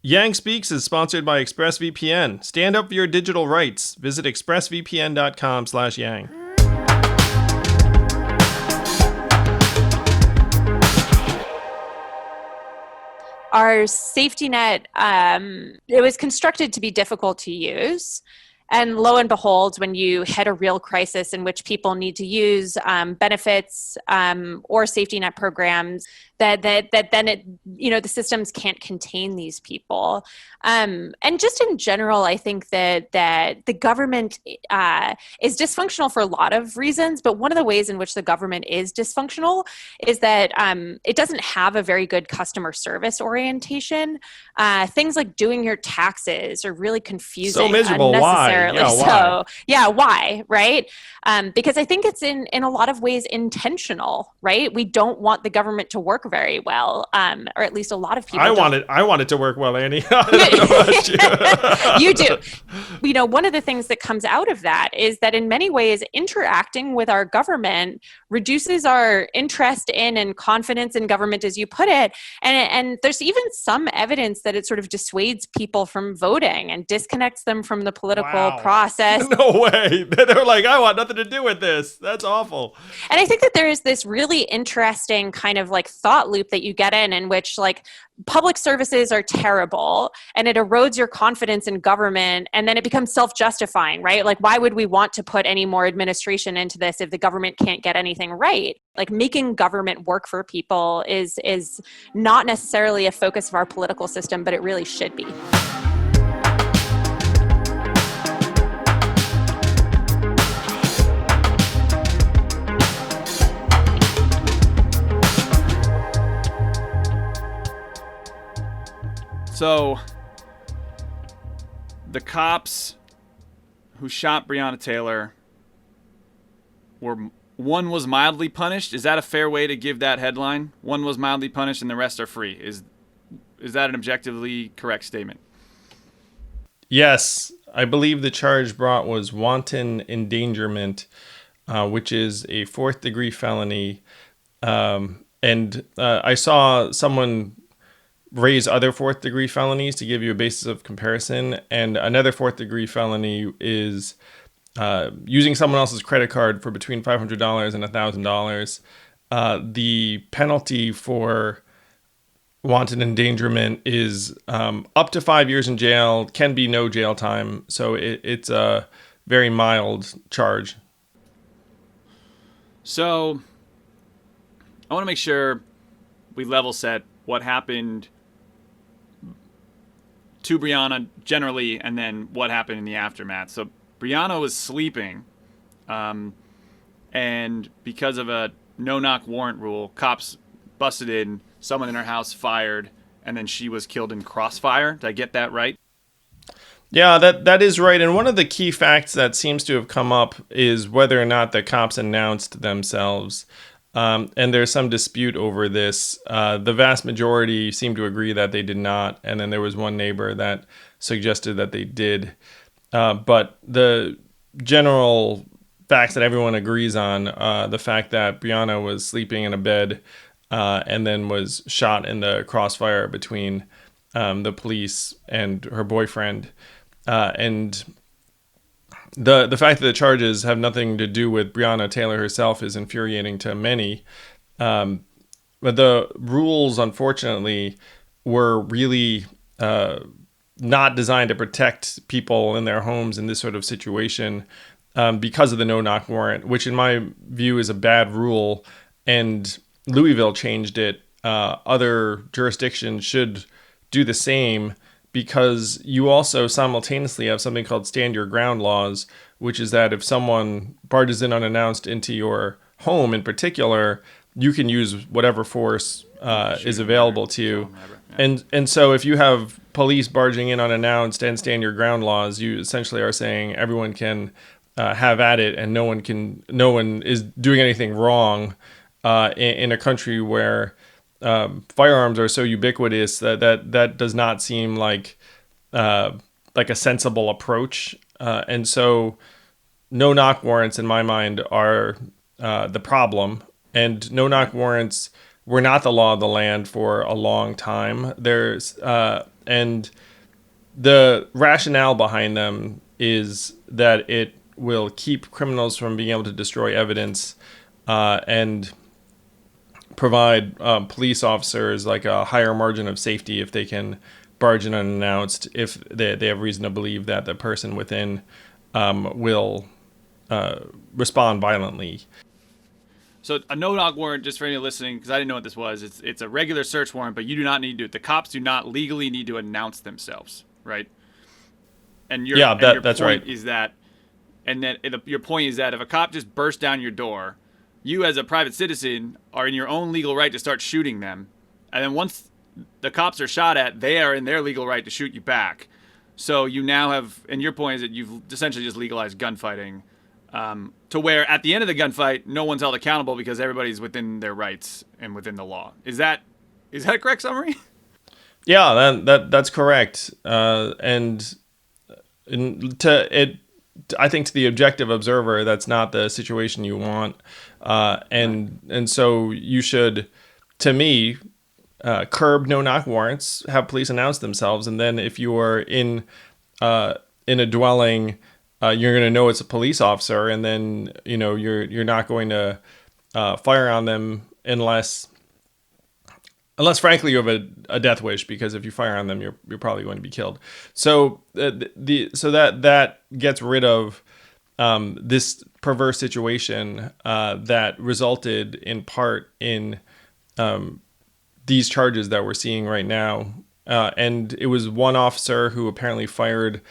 Yang Speaks is sponsored by ExpressVPN. Stand up for your digital rights. Visit expressvpn.com/yang. Our safety net, it was constructed to be difficult to use. And lo and behold, when you hit a real crisis in which people need to use benefits or safety net programs, that then the systems can't contain these people. And just in general, I think that the government is dysfunctional for a lot of reasons. But one of the ways in which the government is dysfunctional is that it doesn't have a very good customer service orientation. Things like doing your taxes are really confusing, So miserable. Why? unnecessarily. Yeah, why? So, yeah, why, right? Because I think it's in a lot of ways intentional, right? We don't want the government to work very well, or at least a lot of people don't. I want it to work well, Annie. I don't know about you. You do. One of the things that comes out of that is that in many ways, interacting with our government reduces our interest in and confidence in government, as you put it. And there's even some evidence that it sort of dissuades people from voting and disconnects them from the political process. No way. They're like, I want nothing to do with this. That's awful. And I think that there is this really interesting kind of like thought loop that you get in which like public services are terrible and it erodes your confidence in government, and then it becomes self-justifying, right? Like, why would we want to put any more administration into this if the government can't get anything right? Like, making government work for people is not necessarily a focus of our political system, but it really should be. So, the cops who shot Breonna Taylor one was mildly punished. Is that a fair way to give that headline? One was mildly punished and the rest are free. Is that an objectively correct statement? Yes, I believe the charge brought was wanton endangerment, which is a fourth-degree felony. And I saw someone raise other fourth-degree felonies to give you a basis of comparison. And another fourth-degree felony is using someone else's credit card for between $500 and $1,000. The penalty for wanton endangerment is up to 5 years in jail, can be no jail time. So it's a very mild charge. So I want to make sure we level set what happened to Breonna generally, and then what happened in the aftermath. So Breonna was sleeping, and because of a no-knock warrant rule, cops busted in, someone in her house fired, and then she was killed in crossfire. Did I get that right? Yeah, that is right. And one of the key facts that seems to have come up is whether or not the cops announced themselves. And there's some dispute over this. The vast majority seem to agree that they did not. And then there was one neighbor that suggested that they did. But the general facts that everyone agrees on, the fact that Breonna was sleeping in a bed and then was shot in the crossfire between the police and her boyfriend. And the fact that the charges have nothing to do with Breonna Taylor herself is infuriating to many. But the rules, unfortunately, were really not designed to protect people in their homes in this sort of situation because of the no-knock warrant, which in my view is a bad rule. And Louisville changed it. Other jurisdictions should do the same, because you also simultaneously have something called stand your ground laws, which is that if someone barges in unannounced into your home in particular, you can use whatever force is available to you. And so if you have police barging in unannounced and stand your ground laws, you essentially are saying everyone can have at it, and no one is doing anything wrong in a country where firearms are so ubiquitous that does not seem like a sensible approach. And so no-knock warrants, in my mind, are the problem. And no-knock warrants were not the law of the land for a long time. There's And the rationale behind them is that it will keep criminals from being able to destroy evidence and provide police officers like a higher margin of safety if they can barge in unannounced, if they have reason to believe that the person within will respond violently. So a no-knock warrant, just for any listening, because I didn't know what this was, it's a regular search warrant, but you do not need to do it. The cops do not legally need to announce themselves, right? And your that's point right. is that, and then your point is that if a cop just bursts down your door, you as a private citizen are in your own legal right to start shooting them, and then once the cops are shot at, they are in their legal right to shoot you back. So you now have, and your point is that you've essentially just legalized gunfighting, to where at the end of the gunfight, no one's held accountable because everybody's within their rights and within the law. Is that a correct summary? Yeah, that's correct. I think to the objective observer, that's not the situation you want. And so you should, to me, curb no-knock warrants, have police announce themselves, and then if you are in a dwelling, you're going to know it's a police officer, and then you're not going to fire on them unless frankly you have a death wish, because if you fire on them, you're probably going to be killed. So that gets rid of this perverse situation that resulted in part in these charges that we're seeing right now. And it was one officer who apparently fired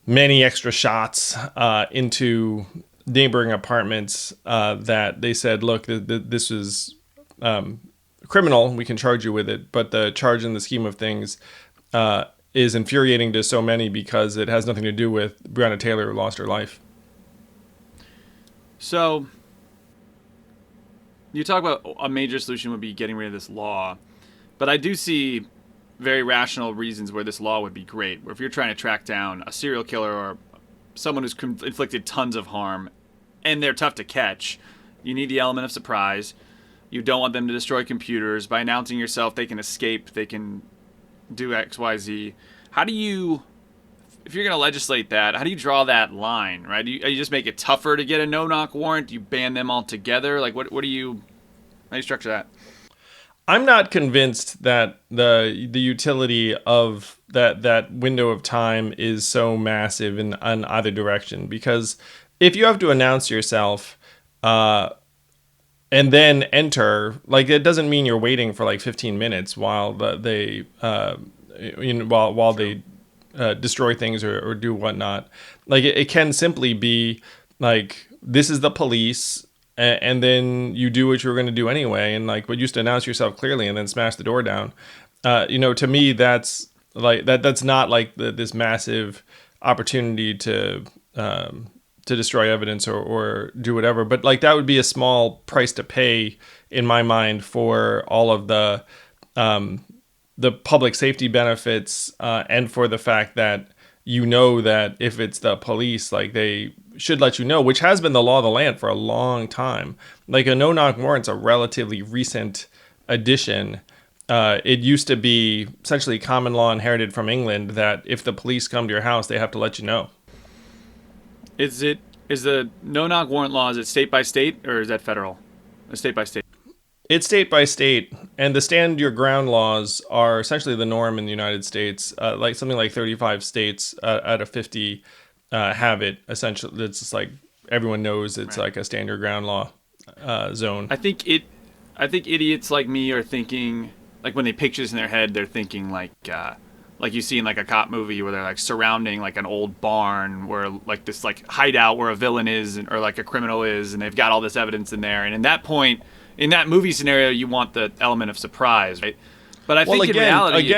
many extra shots into neighboring apartments that they said, look, this is criminal. We can charge you with it. But the charge in the scheme of things is infuriating to so many because it has nothing to do with Breonna Taylor, who lost her life. So you talk about a major solution would be getting rid of this law, but I do see very rational reasons where this law would be great. Where if you're trying to track down a serial killer or someone who's inflicted tons of harm and they're tough to catch, you need the element of surprise. You don't want them to destroy computers. By announcing yourself, they can escape. They can do X, Y, Z. How do you, if you're going to legislate that, how do you draw that line, right? Do you just make it tougher to get a no-knock warrant? Do you ban them altogether? Like, how do you structure that? I'm not convinced that the utility of that window of time is so massive in either direction, because if you have to announce yourself and then enter, like, it doesn't mean you're waiting for like 15 minutes while they destroy things or do whatnot. Like, it can simply be like, this is the police, and then you do what you're going to do anyway, and like, but you used to announce yourself clearly and then smash the door down. To me, that's like that's not like this massive opportunity to destroy evidence or do whatever. But like, that would be a small price to pay in my mind for all of the public safety benefits and for the fact that that if it's the police, like, they should let you know, which has been the law of the land for a long time. Like, a no-knock warrant's a relatively recent addition. It used to be essentially common law inherited from England that if the police come to your house, they have to let you know. Is the no-knock warrant law, is it state by state or is that federal? State by state. It's state by state, and the stand your ground laws are essentially the norm in the United States. Like something like 35 states out of 50 have it. Essentially, it's just like everyone knows it's like a stand your ground law zone. I think idiots like me are thinking, like, when they picture this in their head, they're thinking like you see in like a cop movie where they're like surrounding like an old barn where like this like hideout where a villain is or like a criminal is, and they've got all this evidence in there. And in that point, in that movie scenario, you want the element of surprise, right? But I think in reality,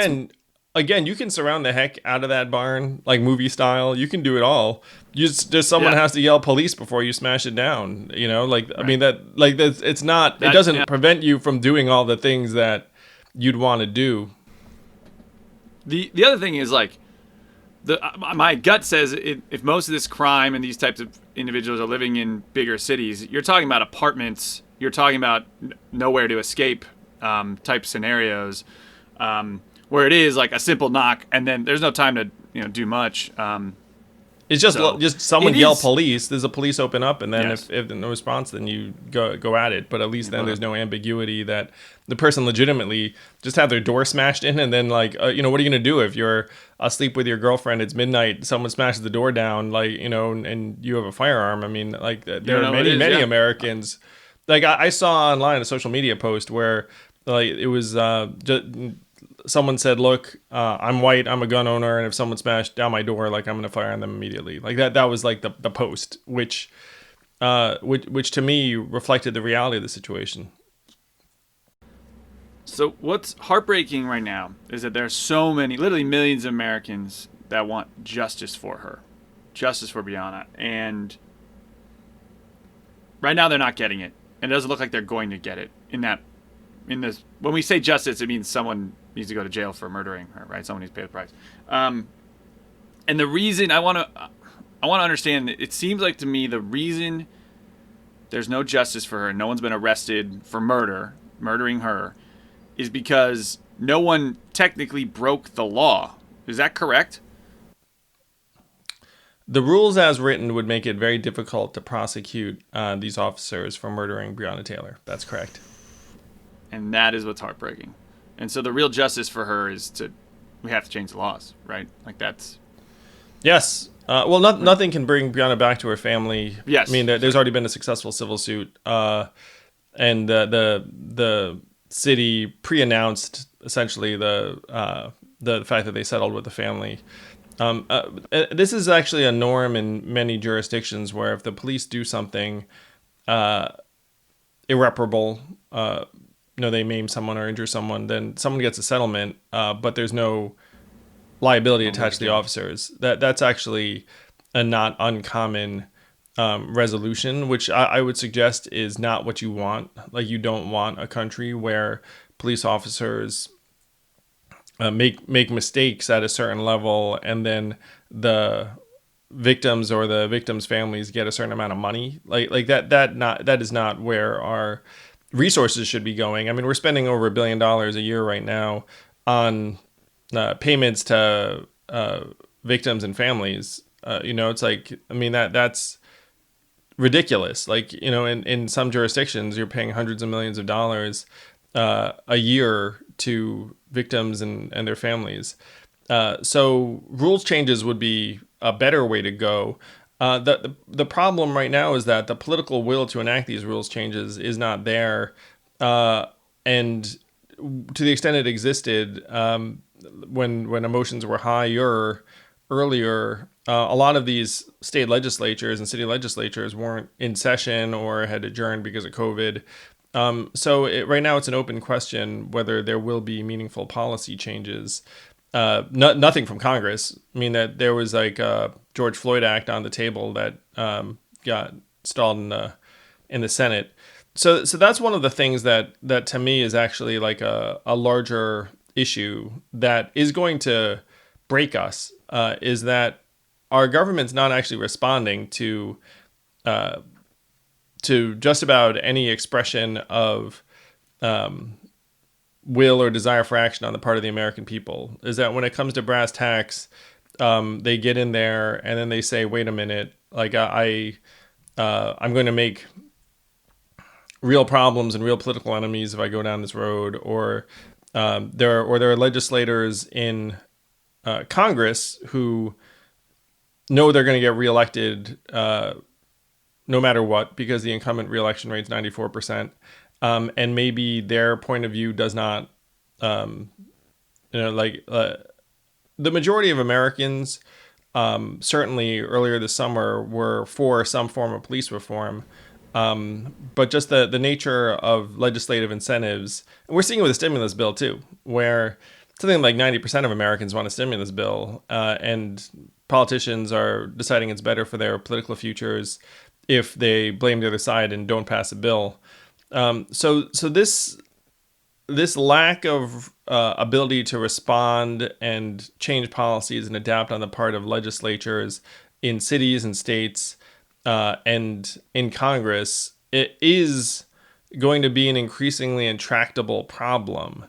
again, you can surround the heck out of that barn, like movie style. You can do it all. Just someone has to yell police before you smash it down. Right. I mean, it's not. It doesn't prevent you from doing all the things that you'd want to do. The other thing is, like, my gut says if most of this crime and these types of individuals are living in bigger cities, you're talking about apartments. You're talking about nowhere to escape type scenarios where where it is like a simple knock, and then there's no time to do much. It's just So, just someone it yell is- police. There's a police open up, and then Yes. if no response, then you go at it. But at least then there's no ambiguity that the person legitimately just had their door smashed in, and then like what are you gonna do if you're asleep with your girlfriend? It's midnight. Someone smashes the door down, and you have a firearm. I mean, like there know are what it is, many yeah. Americans. Like I saw online a social media post where like it was someone said, "Look, I'm white. I'm a gun owner, and if someone smashed down my door, like I'm gonna fire on them immediately." Like that. That was like the post, which to me reflected the reality of the situation. So what's heartbreaking right now is that there are so many, literally millions of Americans that want justice for her, justice for Brianna, and right now they're not getting it, and it doesn't look like they're going to get it. In this, when we say justice, it means someone needs to go to jail for murdering her, right? Someone needs to pay the price. And the reason I want to understand, it seems like to me the reason there's no justice for her, no one's been arrested for murdering her, is because no one technically broke the law. Is that correct? The rules as written would make it very difficult to prosecute these officers for murdering Breonna Taylor. That's correct. And that is what's heartbreaking. And so the real justice for her is we have to change the laws, right? Like that's... Yes. Well, nothing can bring Brianna back to her family. Yes. I mean, there's already been a successful civil suit, and the city pre-announced essentially the fact that they settled with the family. This is actually a norm in many jurisdictions where if the police do something irreparable, they maim someone or injure someone, then someone gets a settlement, but there's no liability attached to the officers. That's actually a not uncommon resolution, which I would suggest is not what you want. Like, you don't want a country where police officers make mistakes at a certain level, and then the victims or the victims' families get a certain amount of money. Like that is not where our resources should be going. I mean, we're spending over $1 billion a year right now on payments to victims and families. It's like, I mean, that's ridiculous. Like, in some jurisdictions, you're paying hundreds of millions of dollars a year to victims and their families. So rules changes would be a better way to go. The problem right now is that the political will to enact these rules changes is not there. And to the extent it existed, when emotions were higher earlier, a lot of these state legislatures and city legislatures weren't in session or had adjourned because of COVID. So right now it's an open question whether there will be meaningful policy changes. Nothing from Congress. I mean, that there was like a George Floyd Act on the table that got stalled in the Senate. So that's one of the things that to me is actually like a larger issue that is going to break us, is that our government's not actually responding to just about any expression of will or desire for action on the part of the American people. Is that when it comes to brass tacks, they get in there and then they say, wait a minute, like I'm going to make real problems and real political enemies if I go down this road, or there are legislators in Congress who know they're going to get reelected no matter what, because the incumbent reelection rate is 94%. And maybe their point of view does not, the majority of Americans, certainly earlier this summer, were for some form of police reform. But just the nature of legislative incentives, and we're seeing it with the stimulus bill too, where something like 90% of Americans want a stimulus bill, and politicians are deciding it's better for their political futures if they blame the other side and don't pass a bill. So this lack of ability to respond and change policies and adapt on the part of legislatures in cities and states and in Congress, it is going to be an increasingly intractable problem.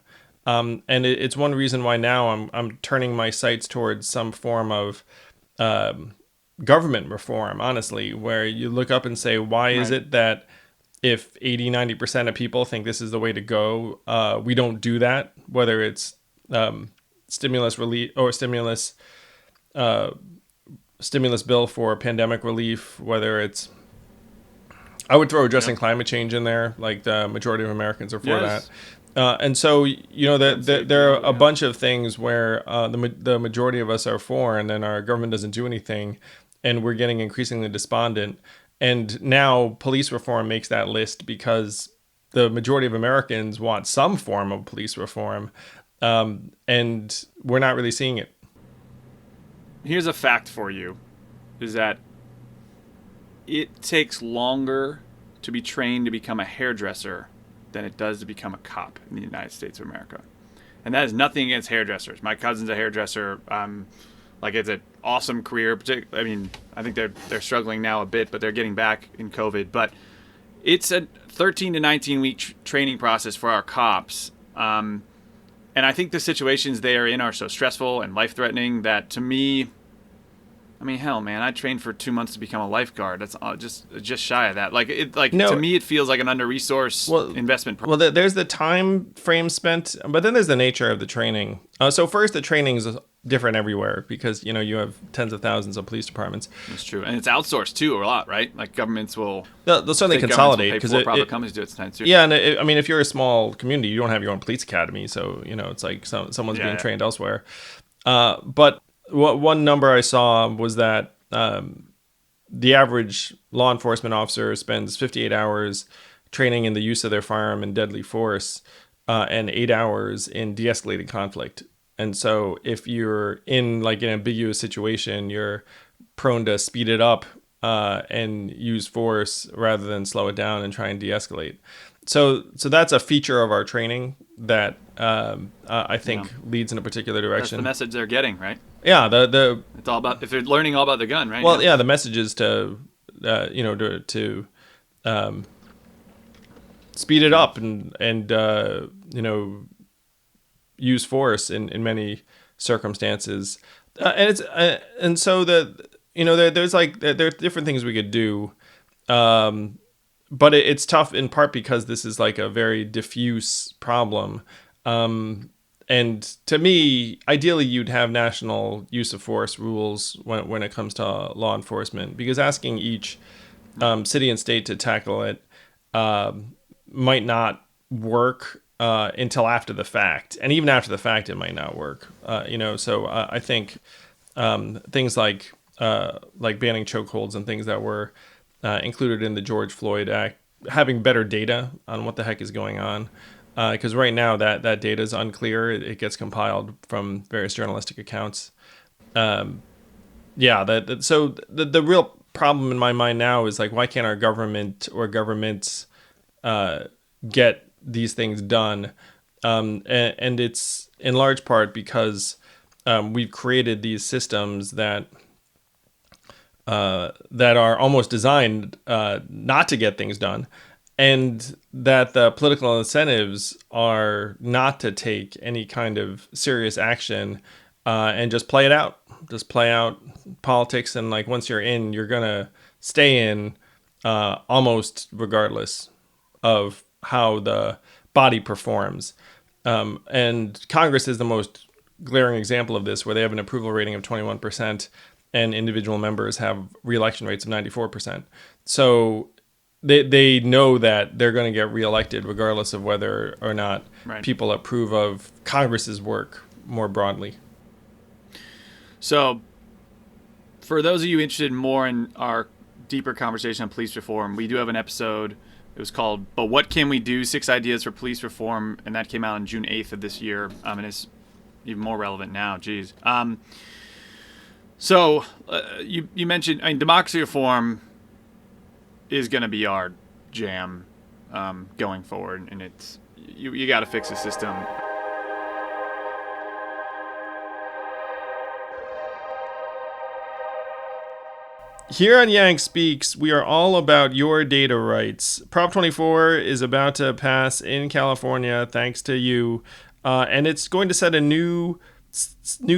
It's one reason why now I'm turning my sights towards some form of government reform, honestly, where you look up and say, why is it that if 80-90% of people think this is the way to go, we don't do that, whether it's stimulus relief or stimulus bill for pandemic relief, whether it's, I would throw addressing climate change in there, like the majority of Americans are for that. And so, there are a bunch of things where the majority of us are for, and then our government doesn't do anything, and we're getting increasingly despondent. And now police reform makes that list because the majority of Americans want some form of police reform, and we're not really seeing it. Here's a fact for you, is that it takes longer to be trained to become a hairdresser than it does to become a cop in the United States of America. And that is nothing against hairdressers. My cousin's a hairdresser. It's an awesome career. I mean, I think they're struggling now a bit, but they're getting back in COVID. But it's a 13 to 19 week training process for our cops. And I think the situations they are in are so stressful and life-threatening that, to me, I mean, hell, man, I trained for 2 months to become a lifeguard. That's just shy of that. To me, it feels like an under-resourced investment. Well, there's the time frame spent, but then there's the nature of the training. So first, the training is different everywhere because, you have tens of thousands of police departments. That's true. And it's outsourced, too, a lot, right? Like, governments will... They'll certainly consolidate. Because private companies do it sometimes, too. Yeah, and if you're a small community, you don't have your own police academy. So, it's like someone's being trained elsewhere. But one number I saw was that the average law enforcement officer spends 58 hours training in the use of their firearm and deadly force and 8 hours in de-escalating conflict. And so if you're in like an ambiguous situation, you're prone to speed it up and use force rather than slow it down and try and de-escalate. So that's a feature of our training that I think leads in a particular direction. That's the message they're getting, right? Yeah, it's all about, if they're learning all about the gun, right? Well, yeah, the message is to speed it up and use force in many circumstances, and so there's different things we could do, but it's tough in part because this is like a very diffuse problem. And to me, ideally, you'd have national use of force rules when it comes to law enforcement, because asking each city and state to tackle it might not work until after the fact. And even after the fact, it might not work. So I think things like banning chokeholds and things that were included in the George Floyd Act, having better data on what the heck is going on. Because right now that data is unclear. It gets compiled from various journalistic accounts. So the real problem in my mind now is like, why can't our government or governments get these things done? And it's in large part because we've created these systems that are almost designed not to get things done. And that the political incentives are not to take any kind of serious action and just play it out. Just play out politics. And like once you're in, you're going to stay in almost regardless of how the body performs. And Congress is the most glaring example of this, where they have an approval rating of 21% and individual members have re-election rates of 94%. So they know that they're going to get reelected regardless of whether or not people approve of Congress's work more broadly. So for those of you interested more in our deeper conversation on police reform, we do have an episode. It was called "But What Can We Do? 6 Ideas for Police Reform," and that came out on June 8th of this year, and it's even more relevant now. Geez. So you mentioned, democracy reform is going to be our jam going forward, and it's you got to fix the system. Here on Yang Speaks, we are all about your data rights. Prop 24 is about to pass in California, thanks to you. and it's going to set a new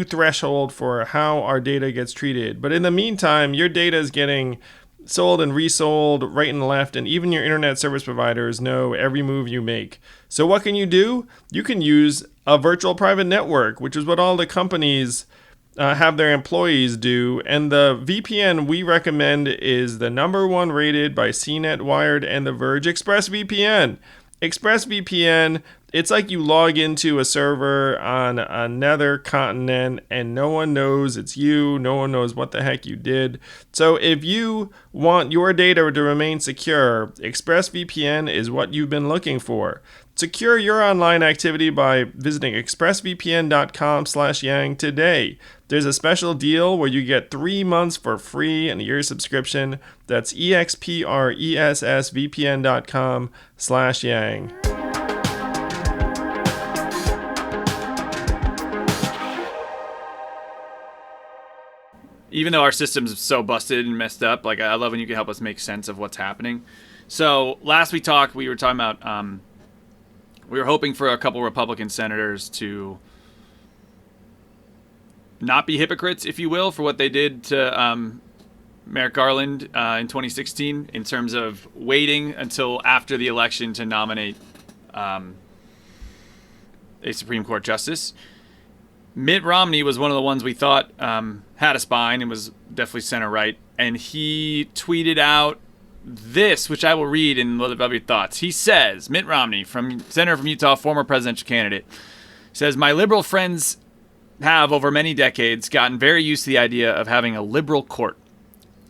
threshold for how our data gets treated. But in the meantime, your data is getting sold and resold right and left, and even your internet service providers know every move you make. So what can you do? You can use a virtual private network, which is what all the companies have their employees do. And the VPN we recommend is the #1 rated by CNET, Wired, and The Verge, ExpressVPN. ExpressVPN, it's like you log into a server on another continent and no one knows it's you. No one knows what the heck you did. So if you want your data to remain secure, ExpressVPN is what you've been looking for. Secure your online activity by visiting expressvpn.com/yang today. There's a special deal where you get 3 months for free and a year subscription. That's expressvpn.com/yang. Even though our system's so busted and messed up, like, I love when you can help us make sense of what's happening. So last we talked, we were talking about we were hoping for a couple Republican senators to not be hypocrites, if you will, for what they did to Merrick Garland in 2016 in terms of waiting until after the election to nominate a Supreme Court justice. Mitt Romney was one of the ones we thought had a spine and was definitely center-right. And he tweeted out this, which I will read and love your thoughts. He says, Mitt Romney, senator from Utah, former presidential candidate, says, "My liberal friends have, over many decades, gotten very used to the idea of having a liberal court.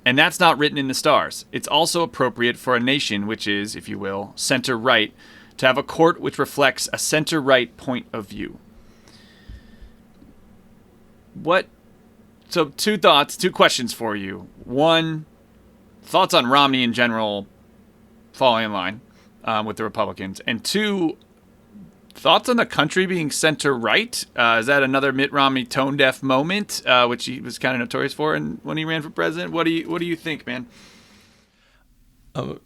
And that's not written in the stars. It's also appropriate for a nation which is, if you will, center-right, to have a court which reflects a center-right point of view." So two questions for you. One, thoughts on Romney in general falling in line with the Republicans. And two, thoughts on the country being center-right? Is that another Mitt Romney tone-deaf moment, which he was kind of notorious for when he ran for president? What do you think, man?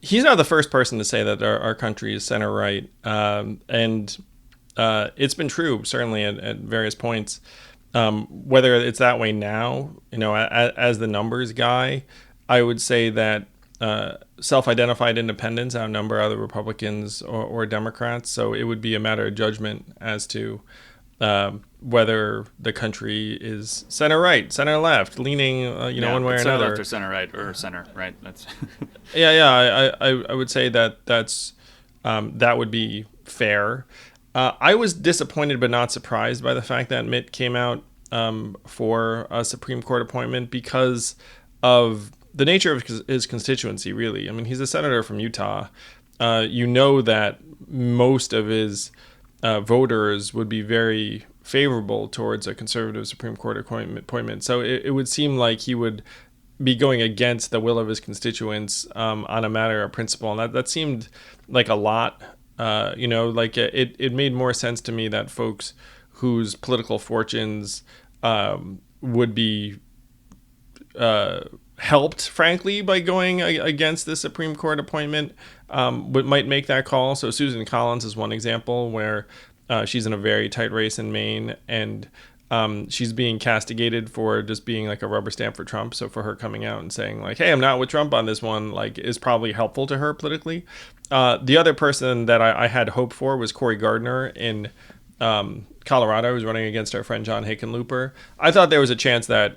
He's not the first person to say that our country is center-right. And it's been true, certainly, at various points. Whether it's that way now, as the numbers guy, I would say that self-identified independents outnumber other Republicans or Democrats. So it would be a matter of judgment as to whether the country is center-right, center-left, leaning, one way or another. Center-left or center-right or center, right? That's I would say that would be fair. I was disappointed but not surprised by the fact that Mitt came out for a Supreme Court appointment because of the nature of his constituency, really. I mean, he's a senator from Utah. That most of his voters would be very favorable towards a conservative Supreme Court appointment. So it would seem like he would be going against the will of his constituents on a matter of principle. And that seemed like a lot. It made more sense to me that folks whose political fortunes would be helped, frankly, by going against the Supreme Court appointment might make that call. So Susan Collins is one example where she's in a very tight race in Maine, and she's being castigated for just being like a rubber stamp for Trump. So for her coming out and saying like, "Hey, I'm not with Trump on this one," is probably helpful to her politically. The other person that I had hope for was Cory Gardner in Colorado, who's running against our friend John Hickenlooper. I thought there was a chance that,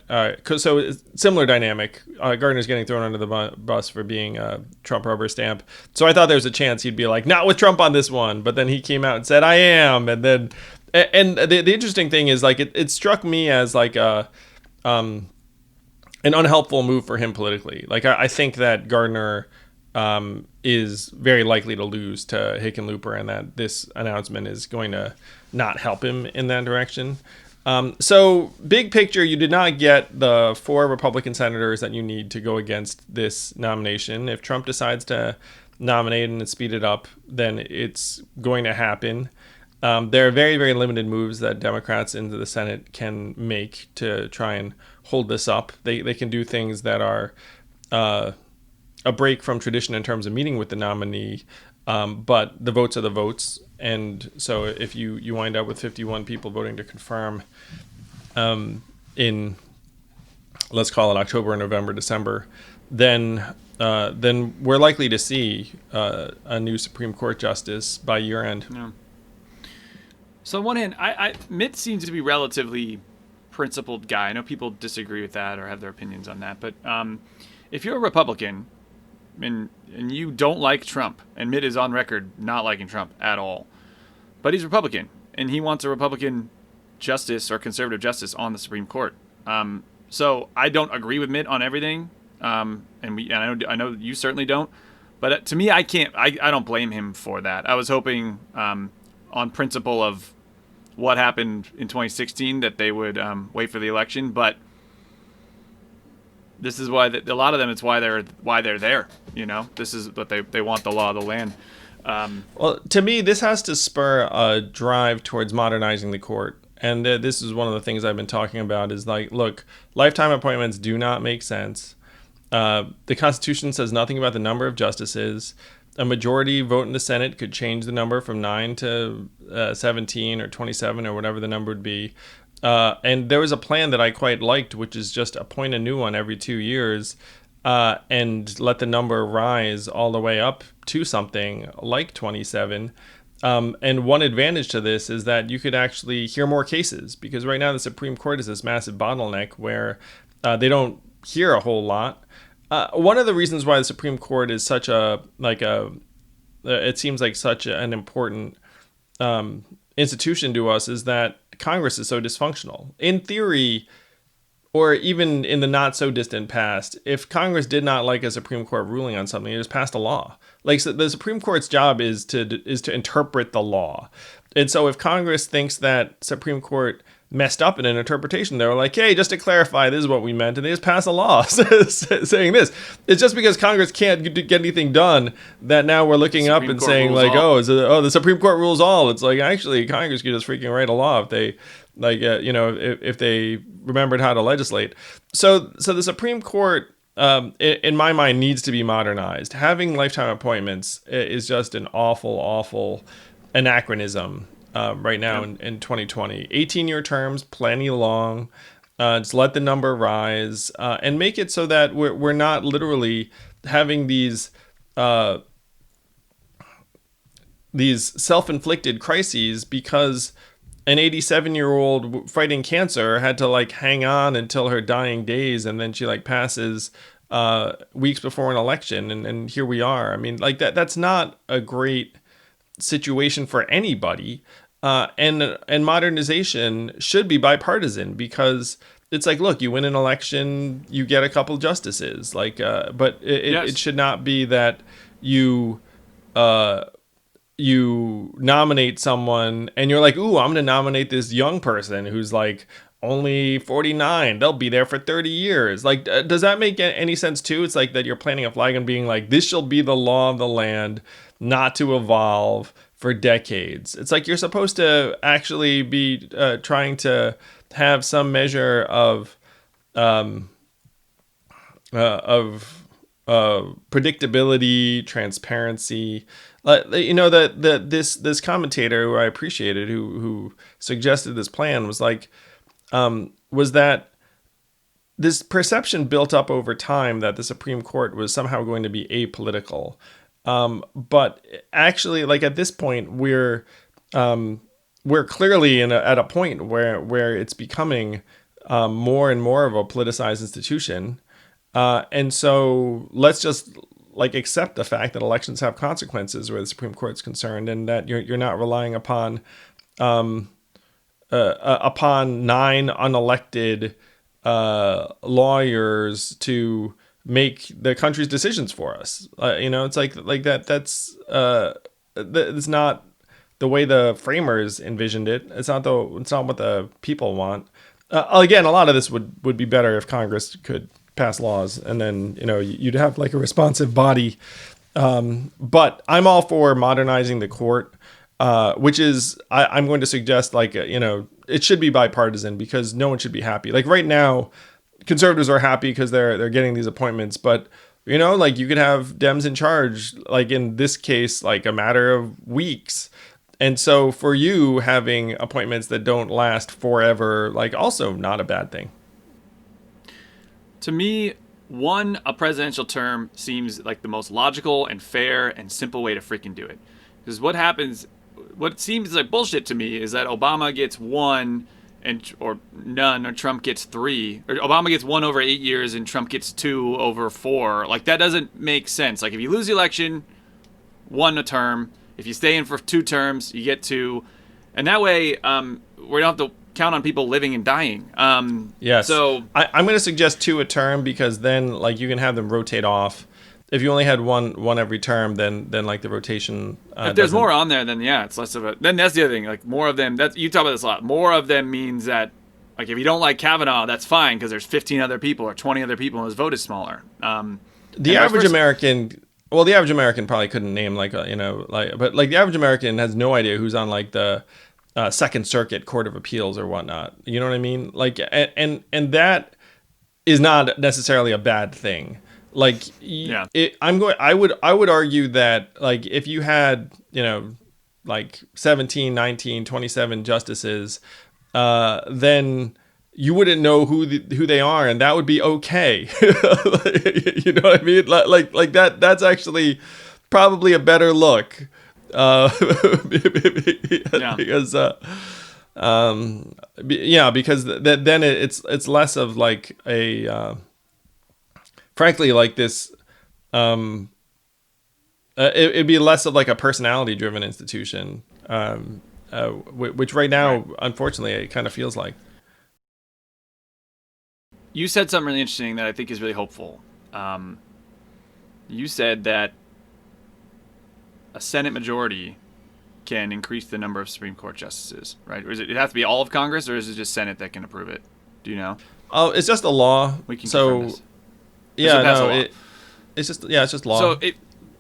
similar dynamic, Gardner's getting thrown under the bus for being a Trump rubber stamp. So I thought there was a chance he'd be like, "Not with Trump on this one," but then he came out and said, "I am." And then, and the interesting thing is, like, it struck me as like an unhelpful move for him politically. Like, I think that Gardner is very likely to lose to Hickenlooper, and that this announcement is going to not help him in that direction. So big picture, you did not get the 4 Republican senators that you need to go against this nomination. If Trump decides to nominate and speed it up, then it's going to happen. There are very, very limited moves that Democrats into the Senate can make to try and hold this up. They can do things that are a break from tradition in terms of meeting with the nominee, but the votes are the votes, And so if you wind up with 51 people voting to confirm in, let's call it October, November, December, then we're likely to see a new Supreme Court justice by year end. Yeah. So on one hand, Mitt seems to be relatively principled guy. I know people disagree with that or have their opinions on that, but if you're a Republican and you don't like Trump, and Mitt is on record not liking Trump at all, but he's Republican and he wants a Republican justice or conservative justice on the Supreme Court. So I don't agree with Mitt on everything, and I know you certainly don't. But to me, I don't blame him for that. I was hoping, on principle of what happened in 2016, that they would wait for the election. But this is why a lot of them. It's why they're there. You know, this is what they want, the law of the land. Well, to me, this has to spur a drive towards modernizing the court. And this is one of the things I've been talking about is like, look, lifetime appointments do not make sense. The Constitution says nothing about the number of justices. A majority vote in the Senate could change the number from 9 to 17 or 27 or whatever the number would be. And there was a plan that I quite liked, which is just appoint a new one every 2 years and let the number rise all the way up to something like 27. And one advantage to this is that you could actually hear more cases, because right now the Supreme Court is this massive bottleneck where they don't hear a whole lot. One of the reasons why the Supreme Court is such it seems like such an important institution to us is that Congress is so dysfunctional. In theory, or even in the not so distant past, if Congress did not like a Supreme Court ruling on something, it just passed a law. Like, so the Supreme Court's job is to interpret the law. And so if Congress thinks that Supreme Court messed up in an interpretation, they were like, hey, just to clarify, this is what we meant, and they just pass a law saying this. It's just because Congress can't get anything done that now we're looking up and saying like, the Supreme Court rules all. It's like, actually, Congress could just freaking write a law if they if they remembered how to legislate. So the Supreme Court, in my mind, needs to be modernized. Having lifetime appointments is just an awful anachronism right now in 2020. 18-year terms, plenty long. Just let the number rise and make it so that we're not literally having these self-inflicted crises because an 87-year-old fighting cancer had to like hang on until her dying days, and then she like passes weeks before an election, and here we are. I mean, like that's not a great situation for anybody. And modernization should be bipartisan, because it's like, look, you win an election, you get a couple justices, like, but it should not be that you nominate someone and you're like, ooh, I'm going to nominate this young person who's like only 49. They'll be there for 30 years. Like, does that make any sense too? It's like that you're planting a flag and being like, this shall be the law of the land, not to evolve for decades. It's like you're supposed to actually be trying to have some measure of predictability, transparency. This commentator who I appreciated, who suggested this plan, was like, was that this perception built up over time that the Supreme Court was somehow going to be apolitical. But actually, like at this point, we're clearly at a point where it's becoming more and more of a politicized institution. And so let's just like accept the fact that elections have consequences where the Supreme Court's concerned, and that you're not relying upon 9 unelected lawyers to make the country's decisions for us. It's like that. That's it's not the way the framers envisioned it. It's not what the people want. Again, a lot of this would be better if Congress could pass laws, and then you'd have like a responsive body. But I'm all for modernizing the court, which is I'm going to suggest like it should be bipartisan, because no one should be happy. Like right now, conservatives are happy because they're getting these appointments, but like you could have Dems in charge, like in this case, like a matter of weeks, And so for you, having appointments that don't last forever, like, also not a bad thing. To me, a presidential term seems like the most logical and fair and simple way to freaking do it. Because what seems like bullshit to me is that Obama gets 1 or none, or Trump gets 3, or Obama gets 1 over 8 years and Trump gets 2 over 4. Like, that doesn't make sense. Like, if you lose the election, 1 a term. If you stay in for 2 terms, you get 2, and that way we don't have to count on people living and dying. Yes. So I'm going to suggest 2 a term, because then, like, you can have them rotate off. If you only had one every term, then like the rotation. If there's more on there, then yeah, it's less of a. Then that's the other thing. Like, more of them. You talk about this a lot. More of them means that, like, if you don't like Kavanaugh, that's fine, because there's 15 other people or 20 other people, and his vote is smaller. The average American. Well, the average American probably couldn't name, like, but like the average American has no idea who's on, like, the Second Circuit Court of Appeals or whatnot. You know what I mean? Like, and that is not necessarily a bad thing. Like, yeah. I would argue that, like, if you had, like 17, 19, 27 justices, then you wouldn't know who they are, and that would be okay. You know what I mean? Like that's actually probably a better look. Because because then it's less of, like, a frankly, like, this it'd be less of, like, a personality driven institution, which right now, unfortunately, it kind of feels like. You said something really interesting that I think is really hopeful. You said that a Senate majority can increase the number of Supreme Court justices, right? Or it has to be all of Congress, or is it just Senate that can approve it? Do you know? Oh, it's just a law. We can confirm this. Yeah, no, it's just law. So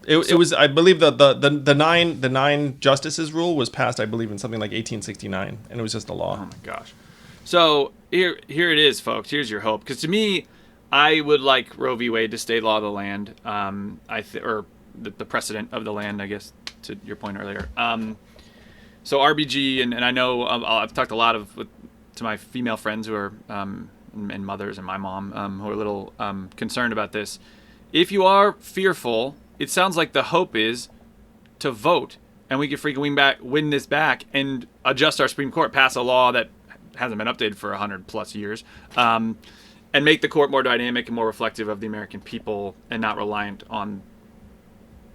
it was, I believe, the nine justices rule was passed, I believe, in something like 1869, and it was just a law. Oh my gosh. So here it is, folks. Here's your hope. Because to me, I would like Roe v. Wade to stay law of the land. Or the precedent of the land, I guess, to your point earlier. So RBG, and I know I've talked a lot to my female friends who are and mothers, and my mom, who are a little concerned about this. If you are fearful, it sounds like the hope is to vote, and we can freaking win this back and adjust our Supreme Court, pass a law that hasn't been updated for 100 plus years, and make the court more dynamic and more reflective of the American people, and not reliant on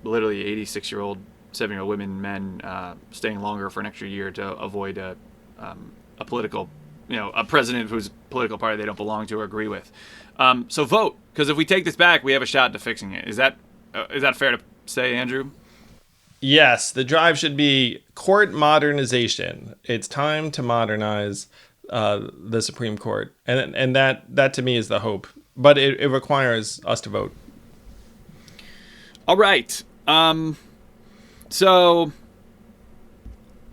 literally 86-year-old, 7-year-old women and men staying longer for an extra year to avoid a political, a president whose political party they don't belong to or agree with. So vote, because if we take this back, we have a shot to fixing it. Is that fair to say, Andrew? Yes, the drive should be court modernization. It's time to modernize the Supreme Court, and that to me is the hope. But it requires us to vote. All right. So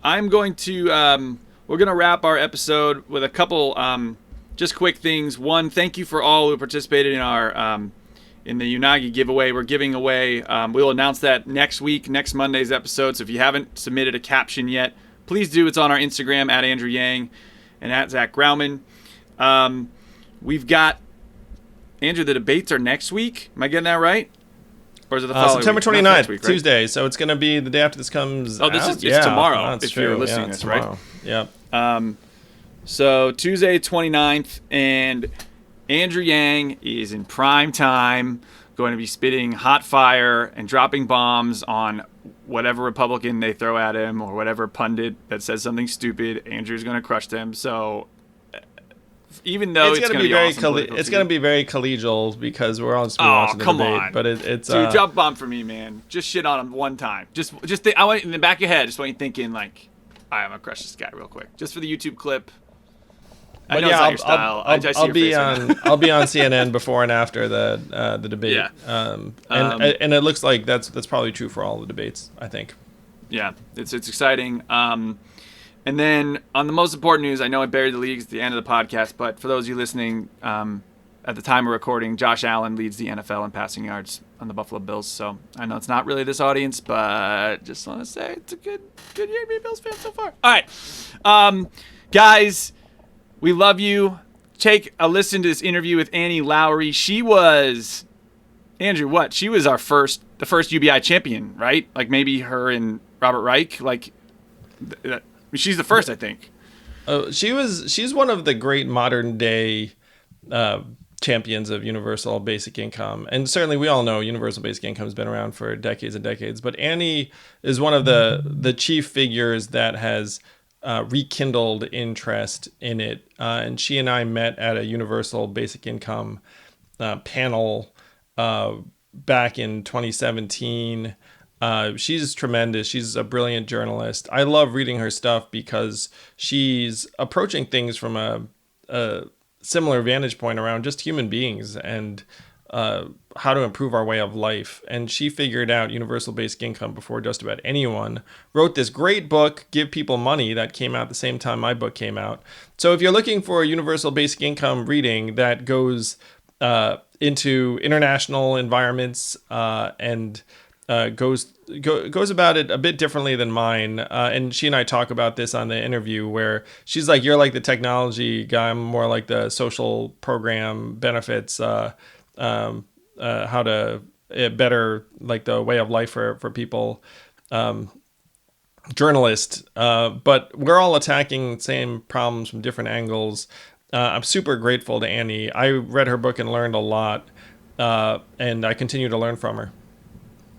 I'm going to we're going to wrap our episode with a couple just quick things. One, thank you for all who participated in our in the Unagi giveaway. We're giving away, we'll announce that next Monday's episode. So if you haven't submitted a caption yet, please do. It's on our Instagram at Andrew Yang and at Zach Grauman. We've got, Andrew, the debates are next week. Am I getting that right? Or is it the following September week? 29th, week, right? Tuesday. So it's going to be the day after this comes out. It's tomorrow, if true. you're listening to this, right? Yeah. So Tuesday 29th, and Andrew Yang is in prime time, going to be spitting hot fire and dropping bombs on whatever Republican they throw at him, or whatever pundit that says something stupid. Andrew's going to crush them. So even though it's going to be very awesome, it's going to be very collegial, because we're all just watching the debate. On. But it's dude, drop a bomb for me, man. Just shit on him one time. Just think, I want in the back of your head. Just want you thinking like, I'm gonna crush this guy real quick, just for the YouTube clip. I know it's not your style. I'll be on CNN before and after the debate. Yeah. And it looks like that's probably true for all the debates, I think. Yeah, it's exciting. And then on the most important news, I know I buried the leagues at the end of the podcast, but for those of you listening, at the time of recording, Josh Allen leads the NFL in passing yards on the Buffalo Bills. So I know it's not really this audience, but just want to say it's a good year to be a Bills fan so far. All right, guys, we love you. Take a listen to this interview with Annie Lowrey. She was, Andrew, what? She was the first UBI champion, right? Like maybe her and Robert Reich. Like, she's the first, I think. She's one of the great modern day champions of universal basic income. And certainly we all know universal basic income has been around for decades and decades. But Annie is one of the chief figures that has rekindled interest in it. And she and I met at a universal basic income panel back in 2017. She's tremendous. She's a brilliant journalist. I love reading her stuff because she's approaching things from a similar vantage point around just human beings and how to improve our way of life. And she figured out universal basic income before just about anyone. Wrote this great book, Give People Money, that came out the same time my book came out. So if you're looking for a universal basic income reading that goes into international environments and goes about it a bit differently than mine, and she and I talk about this on the interview, where she's like, "You're like the technology guy. I'm more like the social program benefits, how to better like the way of life for people." Journalist, but we're all attacking the same problems from different angles. I'm super grateful to Annie. I read her book and learned a lot, and I continue to learn from her.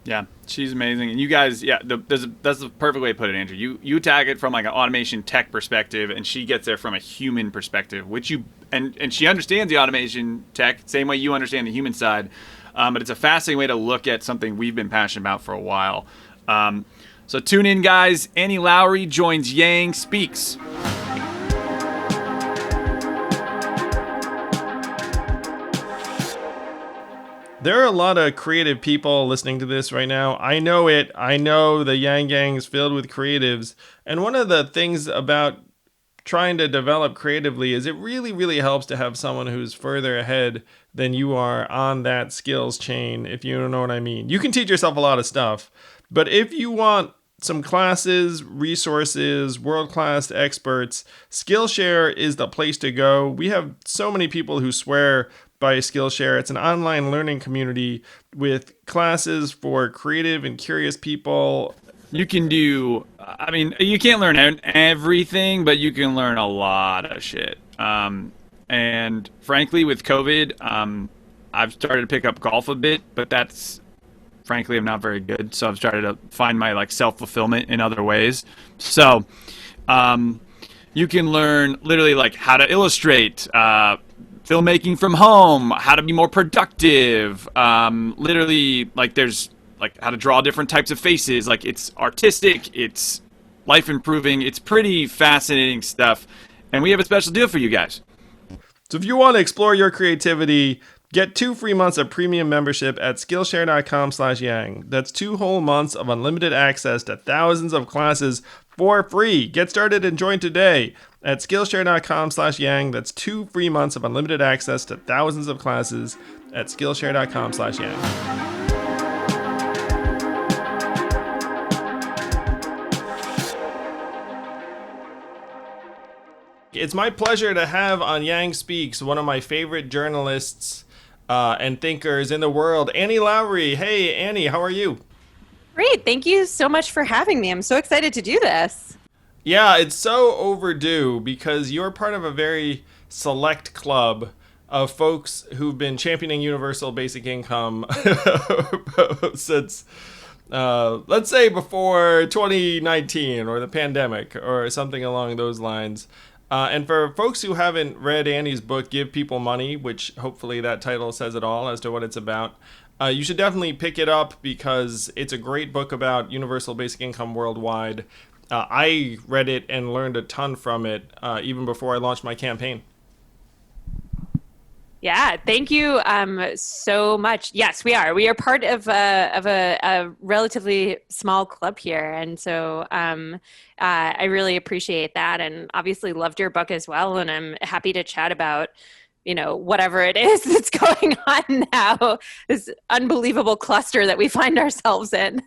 Yeah, she's amazing. And you guys, yeah, that's the perfect way to put it, Andrew. You attack it from like an automation tech perspective, and she gets there from a human perspective, which and she understands the automation tech, same way you understand the human side. But it's a fascinating way to look at something we've been passionate about for a while. So tune in, guys. Annie Lowrey joins Yang Speaks. There are a lot of creative people listening to this right now. I know it. I know the Yang Gang is filled with creatives. And one of the things about trying to develop creatively is it really, really helps to have someone who's further ahead than you are on that skills chain, if you know what I mean. You can teach yourself a lot of stuff, but if you want some classes, resources, world-class experts, Skillshare is the place to go. We have so many people who swear by Skillshare. It's an online learning community with classes for creative and curious people. You can do, I mean, you can't learn everything, but you can learn a lot of shit. And frankly, with COVID, I've started to pick up golf a bit, but that's, frankly, I'm not very good. So I've started to find my like self-fulfillment in other ways. So you can learn literally like how to illustrate, filmmaking from home, how to be more productive, literally like there's like how to draw different types of faces. Like it's artistic, it's life improving, it's pretty fascinating stuff. And we have a special deal for you guys. So if you want to explore your creativity, get 2 free months of premium membership at Skillshare.com/Yang. That's 2 whole months of unlimited access to thousands of classes for free. Get started and join today at Skillshare.com/Yang. That's 2 free months of unlimited access to thousands of classes at Skillshare.com/Yang. It's my pleasure to have on Yang Speaks one of my favorite journalists and thinkers in the world, Annie Lowrey. Hey, Annie, how are you? Great. Thank you so much for having me. I'm so excited to do this. Yeah, it's so overdue because you're part of a very select club of folks who've been championing universal basic income since, let's say, before 2019 or the pandemic or something along those lines. And for folks who haven't read Annie's book, Give People Money, which hopefully that title says it all as to what it's about, you should definitely pick it up because it's a great book about universal basic income worldwide. I read it and learned a ton from it even before I launched my campaign. Yeah, thank you so much. Yes, we are. We are part of a relatively small club here, and so I really appreciate that, and obviously loved your book as well. And I'm happy to chat about whatever it is that's going on now, this unbelievable cluster that we find ourselves in.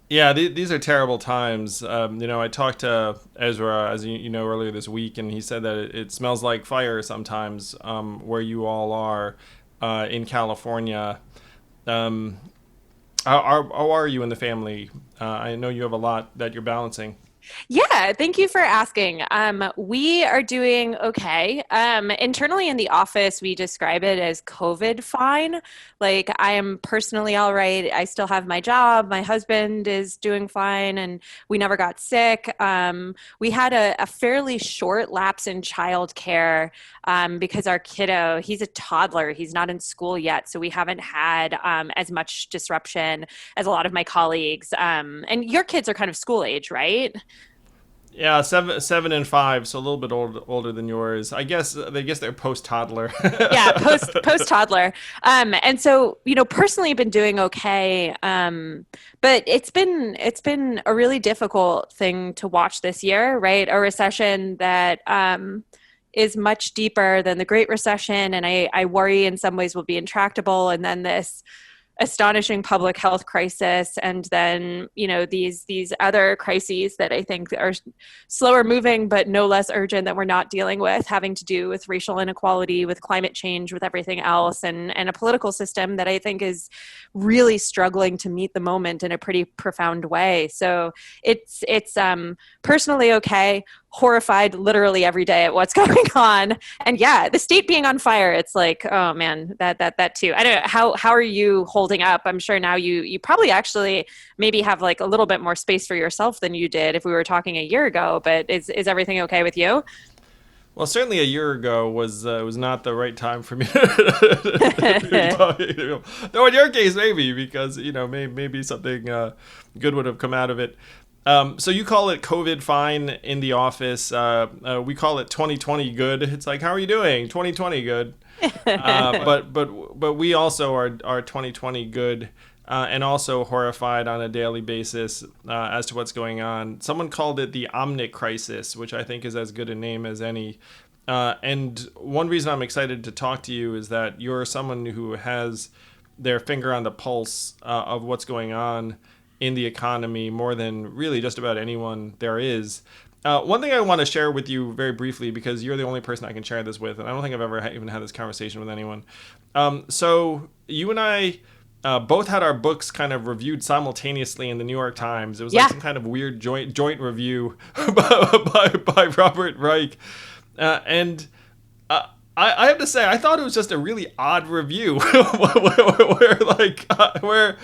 Yeah, these are terrible times. I talked to Ezra, as you know, earlier this week, and he said that it smells like fire sometimes where you all are in California. How are you in the family? I know you have a lot that you're balancing. Yeah, thank you for asking. We are doing okay. Internally in the office, we describe it as COVID fine. Like, I am personally all right. I still have my job. My husband is doing fine, and we never got sick. We had a fairly short lapse in childcare because our kiddo, he's a toddler. He's not in school yet, so we haven't had as much disruption as a lot of my colleagues. And your kids are kind of school age, right? Yeah, 7 and 5, so a little bit older than yours. I guess they're post toddler. Yeah, post toddler. And so, personally been doing okay. But it's been a really difficult thing to watch this year, right? A recession that is much deeper than the Great Recession, and I worry in some ways will be intractable, and then this astonishing public health crisis, and then these other crises that I think are slower moving but no less urgent that we're not dealing with, having to do with racial inequality, with climate change, with everything else, and a political system that I think is really struggling to meet the moment in a pretty profound way. So it's personally okay, horrified literally every day at what's going on. And yeah, the state being on fire, it's like, oh man, that too. I don't know, how are you holding up? I'm sure now you probably actually maybe have like a little bit more space for yourself than you did if we were talking a year ago, but is everything okay with you? Well, certainly a year ago was not the right time for me to be talking. Though in your case, maybe, because maybe something good would have come out of it. So you call it COVID fine in the office. We call it 2020 good. It's like, how are you doing? 2020 good. But we also are 2020 good. And also horrified on a daily basis as to what's going on. Someone called it the Omnic crisis, which I think is as good a name as any. And one reason I'm excited to talk to you is that you're someone who has their finger on the pulse of what's going on in the economy more than really just about anyone there is. One thing I want to share with you very briefly, because you're the only person I can share this with, and I don't think I've ever even had this conversation with anyone. So you and I both had our books kind of reviewed simultaneously in the New York Times. It was like some kind of weird joint review by Robert Reich. And I have to say, I thought it was just a really odd review where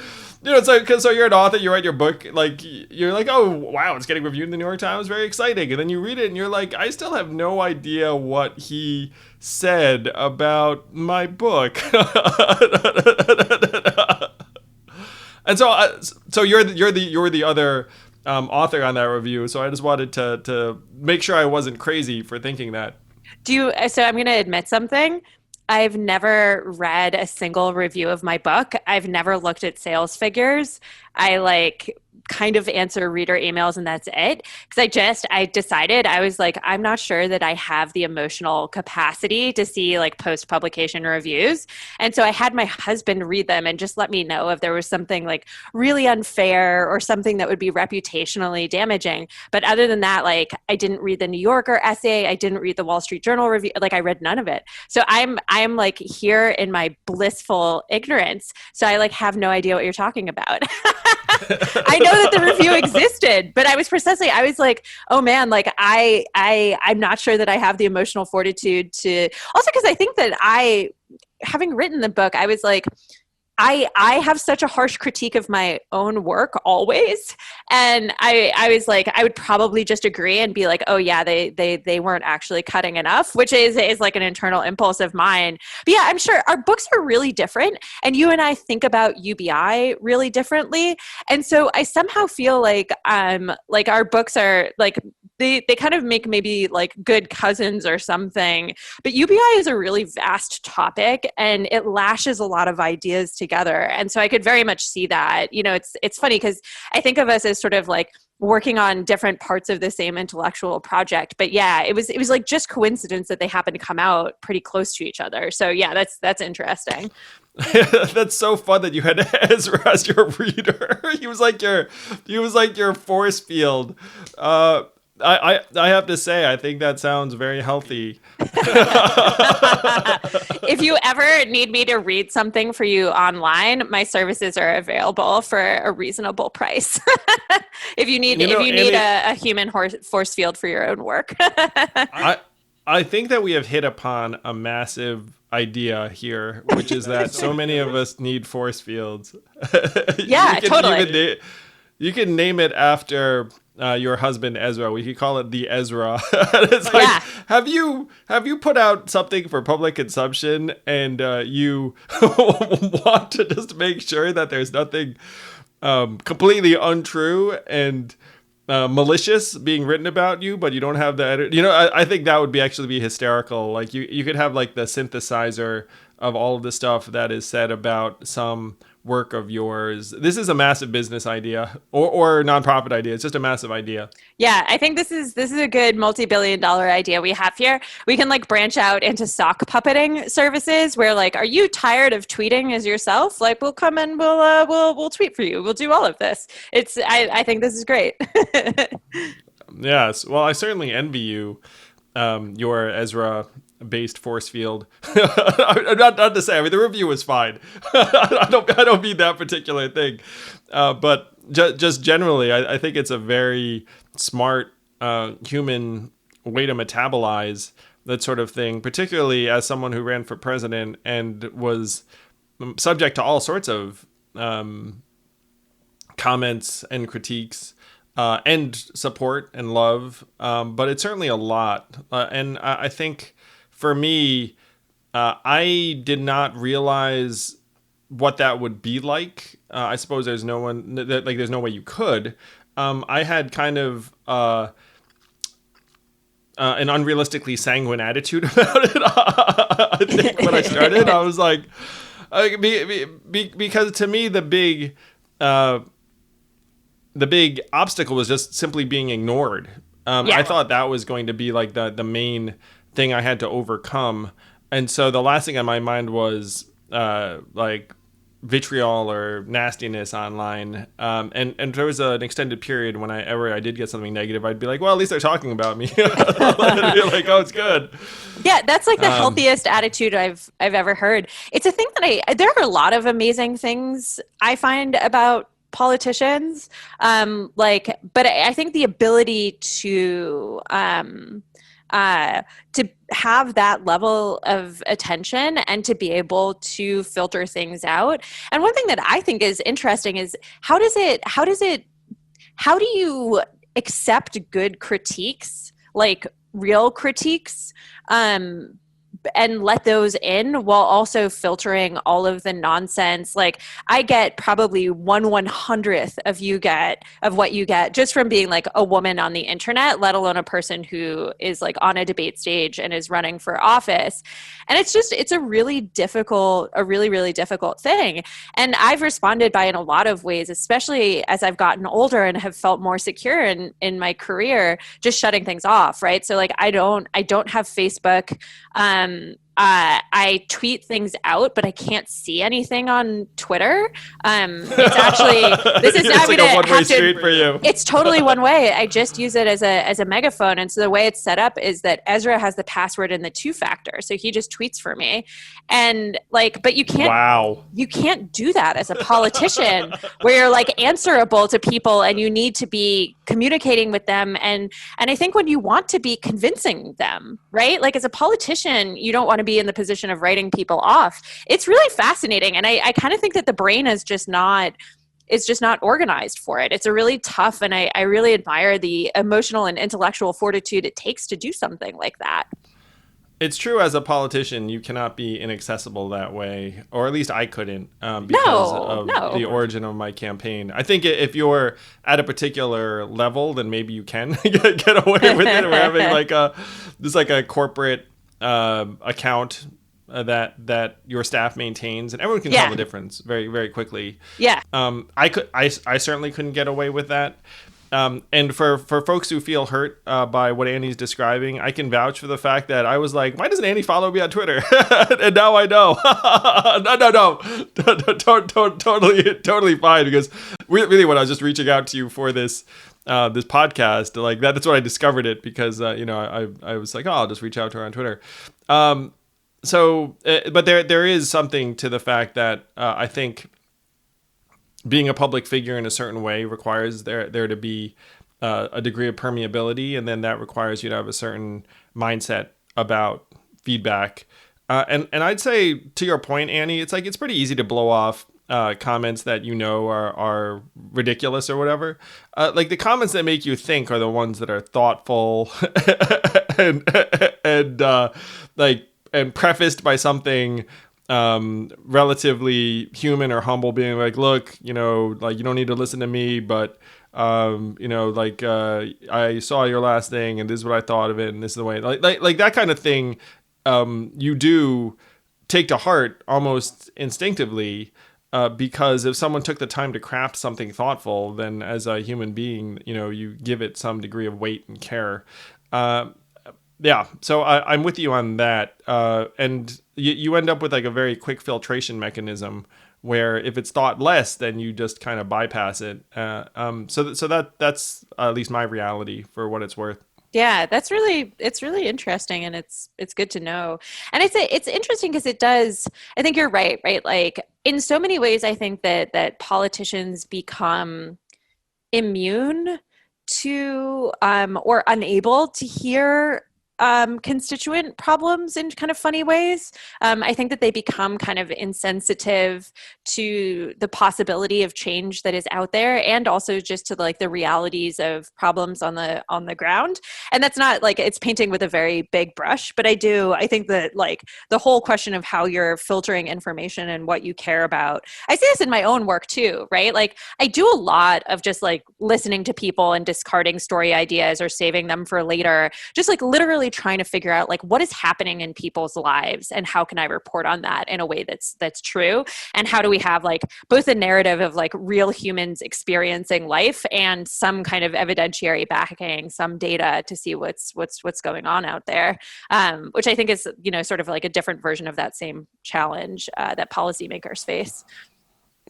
so you're an author, you write your book, like you're like, oh wow, it's getting reviewed in the New York Times, very exciting, and then you read it and you're like, I still have no idea what he said about my book. And so you're the other author on that review, so I just wanted to make sure I wasn't crazy for thinking that. So I'm going to admit something. I've never read a single review of my book. I've never looked at sales figures. I kind of answer reader emails and that's it. Because I decided, I was like, I'm not sure that I have the emotional capacity to see post-publication reviews. And so I had my husband read them and just let me know if there was something really unfair or something that would be reputationally damaging. But other than that, I didn't read the New Yorker essay. I didn't read the Wall Street Journal review. I read none of it. So I'm here in my blissful ignorance. So I have no idea what you're talking about. I know that the review existed, but I was like, oh man, I'm not sure that I have the emotional fortitude to, also because I think that having written the book, I was like, I have such a harsh critique of my own work always. And I was like, I would probably just agree and be like, oh yeah, they weren't actually cutting enough, which is an internal impulse of mine. But yeah, I'm sure our books are really different. And you and I think about UBI really differently. And so I somehow feel like our books are they kind of make maybe good cousins or something, but UBI is a really vast topic and it lashes a lot of ideas together. And so I could very much see that, it's funny because I think of us as sort of working on different parts of the same intellectual project. But yeah, it was like just coincidence that they happened to come out pretty close to each other. So yeah, that's interesting. That's so fun that you had Ezra as your reader. He was like your force field. I have to say, I think that sounds very healthy. If you ever need me to read something for you online, my services are available for a reasonable price. If you need a human force field for your own work. I think that we have hit upon a massive idea here, which is that so many of us need force fields. Yeah, totally. You can name it after your husband Ezra. We could call it the Ezra. It's like, yeah. Have you put out something for public consumption and you want to just make sure that there's nothing completely untrue and malicious being written about you, but you don't have the edit. I think that would actually be hysterical. Like you could have like the synthesizer of all of the stuff that is said about some work of yours. This is a massive business idea or nonprofit idea. It's just a massive idea. Yeah, I think this is a good multi-billion-dollar idea we have here. We can like branch out into sock puppeting services where like, are you tired of tweeting as yourself? Like we'll come and we'll tweet for you. We'll do all of this. I think this is great. Yes. Well, I certainly envy you, your Ezra based force field. not to say, I mean, the review was fine. I don't mean that particular thing. But just generally, I think it's a very smart human way to metabolize that sort of thing, particularly as someone who ran for president and was subject to all sorts of comments and critiques and support and love. But it's certainly a lot. And I think for me, I did not realize what that would be like. I suppose there's no way you could. I had kind of an unrealistically sanguine attitude about it. I think when I started, I was like, because to me the big obstacle was just simply being ignored. I thought that was going to be like the main thing I had to overcome. And so the last thing on my mind was like vitriol or nastiness online. And there was an extended period when I did get something negative, I'd be like, well, at least they're talking about me. I'd be like, oh, it's good. Yeah, that's like the healthiest attitude I've ever heard. It's a thing that there are a lot of amazing things I find about politicians. But I think the ability to have that level of attention and to be able to filter things out. And one thing that I think is interesting is how do you accept good critiques, like real critiques, and let those in while also filtering all of the nonsense. Like I get probably 1/100th of what you get just from being like a woman on the internet, let alone a person who is like on a debate stage and is running for office. And it's a really really difficult thing. And I've responded by in a lot of ways, especially as I've gotten older and have felt more secure in my career, just shutting things off. Right. So like, I don't have Facebook. I tweet things out, but I can't see anything on Twitter. It's actually, this is now like a one-way street for you. It's totally one way. I just use it as a megaphone. And so the way it's set up is that Ezra has the password and the 2-factor. So he just tweets for me. And like, but you can't do that as a politician where you're like answerable to people and you need to be communicating with them. And I think when you want to be convincing them, right? Like as a politician, you don't want to be in the position of writing people off. It's really fascinating. And I kind of think that the brain is just not organized for it. It's a really tough, and I really admire the emotional and intellectual fortitude it takes to do something like that. It's true, as a politician, you cannot be inaccessible that way, or at least I couldn't, because of the origin of my campaign. I think if you're at a particular level, then maybe you can get away with it. We're having like a corporate account that your staff maintains, and everyone can tell the difference very, very quickly. Yeah. I certainly couldn't get away with that. And for folks who feel hurt by what Annie's describing, I can vouch for the fact that I was like, why doesn't Annie follow me on Twitter? And now I know. No. Totally fine. Because really, when I was just reaching out to you for this podcast, like that's when I discovered it, because I was like, oh, I'll just reach out to her on Twitter. But there is something to the fact that I think being a public figure in a certain way requires there to be a degree of permeability, and then that requires you to have a certain mindset about feedback. And I'd say, to your point, Annie, it's like it's pretty easy to blow off comments that are ridiculous or whatever. Like the comments that make you think are the ones that are thoughtful and prefaced by something relatively human or humble, being like, look, like you don't need to listen to me, but I saw your last thing and this is what I thought of it and this is the way, like that kind of thing. You do take to heart almost instinctively, because if someone took the time to craft something thoughtful, then as a human being, you give it some degree of weight and care. Yeah, so I'm with you on that. And you end up with like a very quick filtration mechanism where if it's thought less, then you just kind of bypass it. So that's at least my reality for what it's worth. Yeah, it's really interesting, and it's good to know. And it's interesting because it does, I think you're right? Like in so many ways, I think that politicians become immune to or unable to hear constituent problems in kind of funny ways. I think that they become kind of insensitive to the possibility of change that is out there, and also just to like the realities of problems on the ground. And that's not like it's painting with a very big brush, but I think that like the whole question of how you're filtering information and what you care about. I see this in my own work too, right? Like I do a lot of just like listening to people and discarding story ideas or saving them for later, just like literally trying to figure out like what is happening in people's lives and how can I report on that in a way that's true, and how do we have like both a narrative of like real humans experiencing life and some kind of evidentiary backing, some data to see what's going on out there, which I think is sort of like a different version of that same challenge that policymakers face.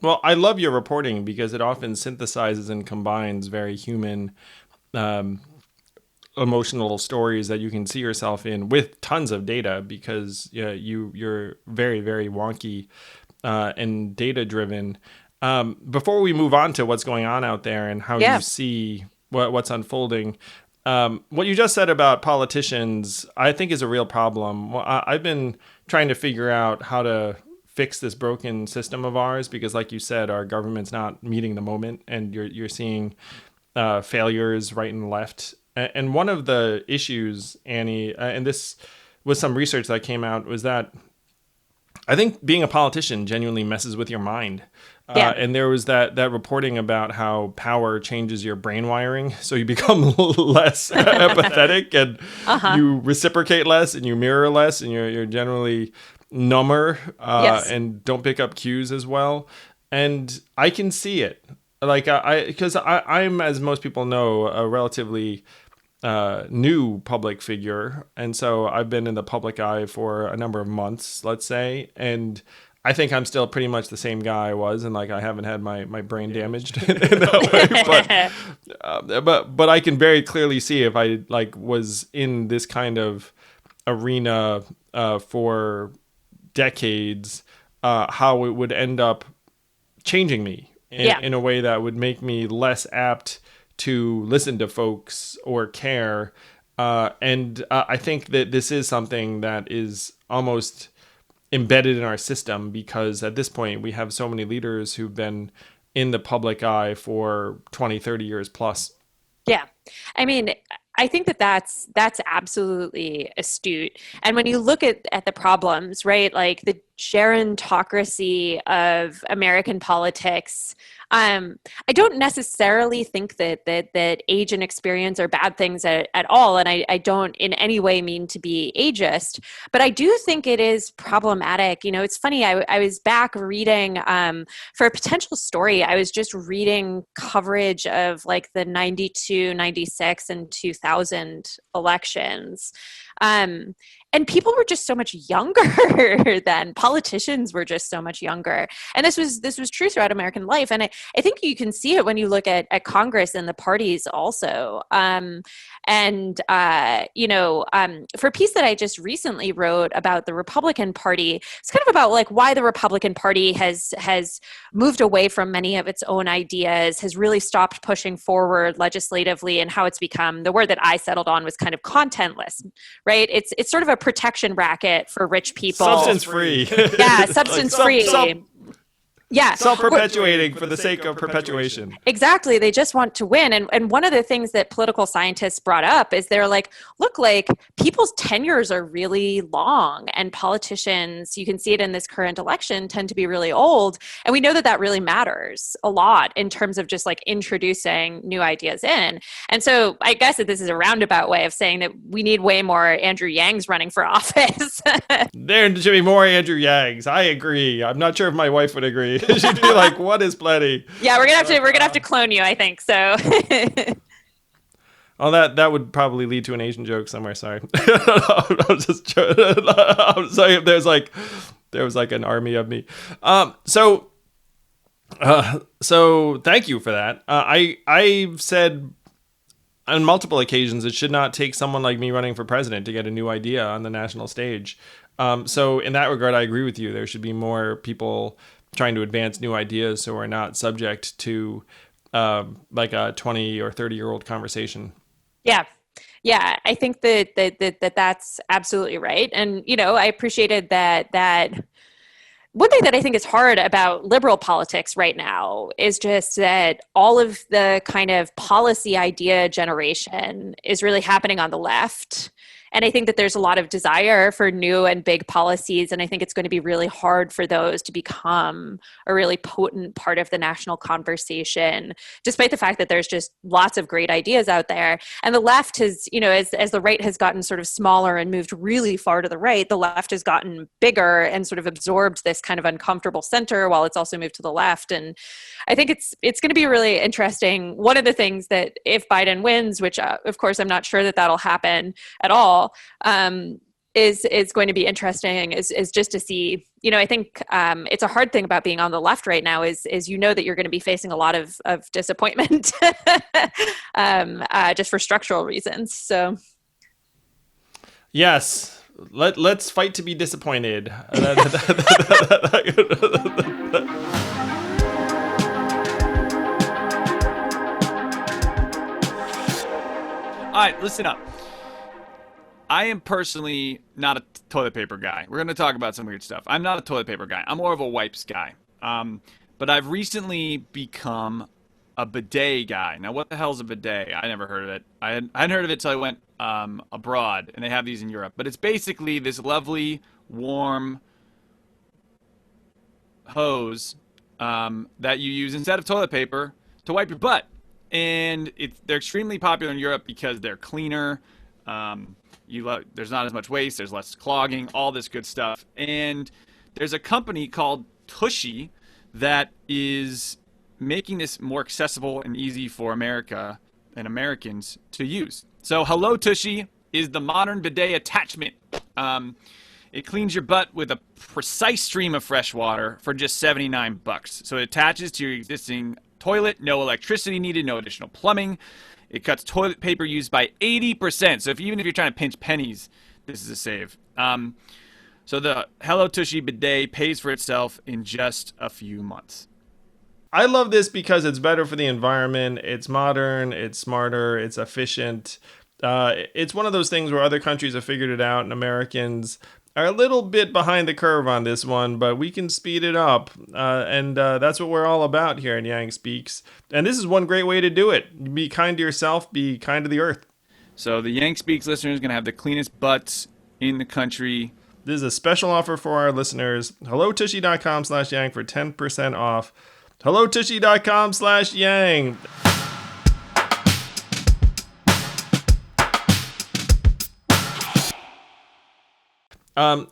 Well, I love your reporting because it often synthesizes and combines very human emotional stories that you can see yourself in with tons of data, because you're very, very wonky and data driven. Before we move on to what's going on out there and how you see what's unfolding, what you just said about politicians, I think is a real problem. Well, I've been trying to figure out how to fix this broken system of ours, because like you said, our government's not meeting the moment, and you're seeing failures right and left. And one of the issues, Annie, and this was some research that came out, was that I think being a politician genuinely messes with your mind. And there was that reporting about how power changes your brain wiring. So you become less empathetic, and you reciprocate less, and you mirror less, and you're generally number and don't pick up cues as well. And I can see it. Like because I'm, as most people know, a relatively new public figure, and so I've been in the public eye for a number of months, let's say, and I think I'm still pretty much the same guy I was, and like I haven't had my brain damaged in that way. But I can very clearly see if I like was in this kind of arena for decades, how it would end up changing me in a way that would make me less apt to listen to folks or care. And I think that this is something that is almost embedded in our system, because at this point we have so many leaders who've been in the public eye for 20, 30 years plus. Yeah. I mean, I think that's absolutely astute. And when you look at the problems, right, like the gerontocracy of American politics. I don't necessarily think that age and experience are bad things at all, and I don't in any way mean to be ageist, but I do think it is problematic. You know, it's funny, I was back reading, for a potential story, I was just reading coverage of like the 92, 96, and 2000 elections. And people were just so much younger then. Politicians were just so much younger. And this was true throughout American life. And I think you can see it when you look at Congress and the parties also. For a piece that I just recently wrote about the Republican Party, it's kind of about like why the Republican Party has moved away from many of its own ideas, has really stopped pushing forward legislatively, and how it's become, the word that I settled on was kind of contentless, right? It's sort of a protection racket for rich people. Substance free. Yeah, substance free. Yeah. Self-perpetuating for the sake of perpetuation. Exactly. They just want to win. And one of the things that political scientists brought up is they're like, look, like people's tenures are really long, and politicians, you can see it in this current election, tend to be really old. And we know that that really matters a lot in terms of just like introducing new ideas in. And so I guess that this is a roundabout way of saying that we need way more Andrew Yangs running for office. There should be more Andrew Yangs. I agree. I'm not sure if my wife would agree. She'd be like, "What is plenty?" Yeah, we're gonna have to clone you, I think. So. Oh, that would probably lead to an Asian joke somewhere. Sorry, I was just joking. I'm sorry. There was like an army of me. So thank you for that. I've said on multiple occasions it should not take someone like me running for president to get a new idea on the national stage. So in that regard, I agree with you. There should be more people trying to advance new ideas so we're not subject to like a 20 or 30-year-old conversation. Yeah. Yeah, I think that's absolutely right. And, you know, I appreciated that one thing that I think is hard about liberal politics right now is just that all of the kind of policy idea generation is really happening on the left. And I think that there's a lot of desire for new and big policies. And I think it's going to be really hard for those to become a really potent part of the national conversation, despite the fact that there's just lots of great ideas out there. And the left has, you know, as the right has gotten sort of smaller and moved really far to the right, the left has gotten bigger and sort of absorbed this kind of uncomfortable center while it's also moved to the left. And I think it's going to be really interesting. One of the things that if Biden wins, which of course I'm not sure that that'll happen at all, is going to be interesting is just to see, you know, I think it's a hard thing about being on the left right now is you know that you're going to be facing a lot of disappointment just for structural reasons. So yes, let's fight to be disappointed. All right, listen up. I am personally not a toilet paper guy. We're going to talk about some weird stuff. I'm not a toilet paper guy. I'm more of a wipes guy. But I've recently become a bidet guy. Now, what the hell is a bidet? I never heard of it. I hadn't heard of it until I went abroad, and they have these in Europe. But it's basically this lovely, warm hose that you use instead of toilet paper to wipe your butt. And they're extremely popular in Europe because they're cleaner. There's not as much waste, there's less clogging, all this good stuff. And there's a company called Tushy that is making this more accessible and easy for America and Americans to use. So Hello Tushy is the modern bidet attachment. It cleans your butt with a precise stream of fresh water for just $79. So it attaches to your existing toilet, no electricity needed, no additional plumbing. It cuts toilet paper use by 80%. So even if you're trying to pinch pennies, this is a save. So the Hello Tushy bidet pays for itself in just a few months. I love this because it's better for the environment. It's modern, it's smarter, it's efficient. It's one of those things where other countries have figured it out and Americans are a little bit behind the curve on this one, but we can speed it up. And that's what we're all about here in Yang Speaks. And this is one great way to do it. Be kind to yourself, be kind to the earth. So the Yang Speaks listeners are going to have the cleanest butts in the country. This is a special offer for our listeners. HelloTushy.com/Yang for 10% off. HelloTushy.com/Yang.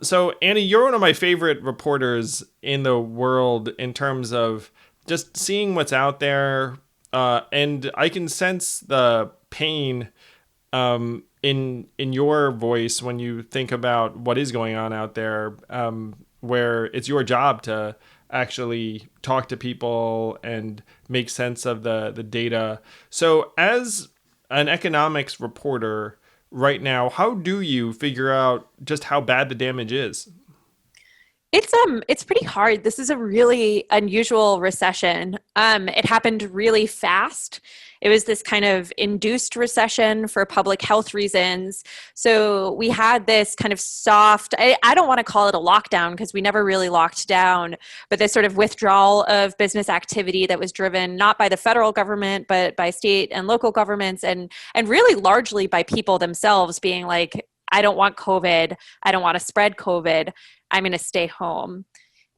So Annie, you're one of my favorite reporters in the world in terms of just seeing what's out there, and I can sense the pain in your voice when you think about what is going on out there, where it's your job to actually talk to people and make sense of the data. So as an economics reporter right now, how do you figure out just how bad the damage is? It's pretty hard. This is a really unusual recession. It happened really fast. It was this kind of induced recession for public health reasons. So we had this kind of soft, I don't want to call it a lockdown because we never really locked down, but this sort of withdrawal of business activity that was driven not by the federal government, but by state and local governments, and really largely by people themselves being like, I don't want COVID. I don't want to spread COVID. I'm going to stay home.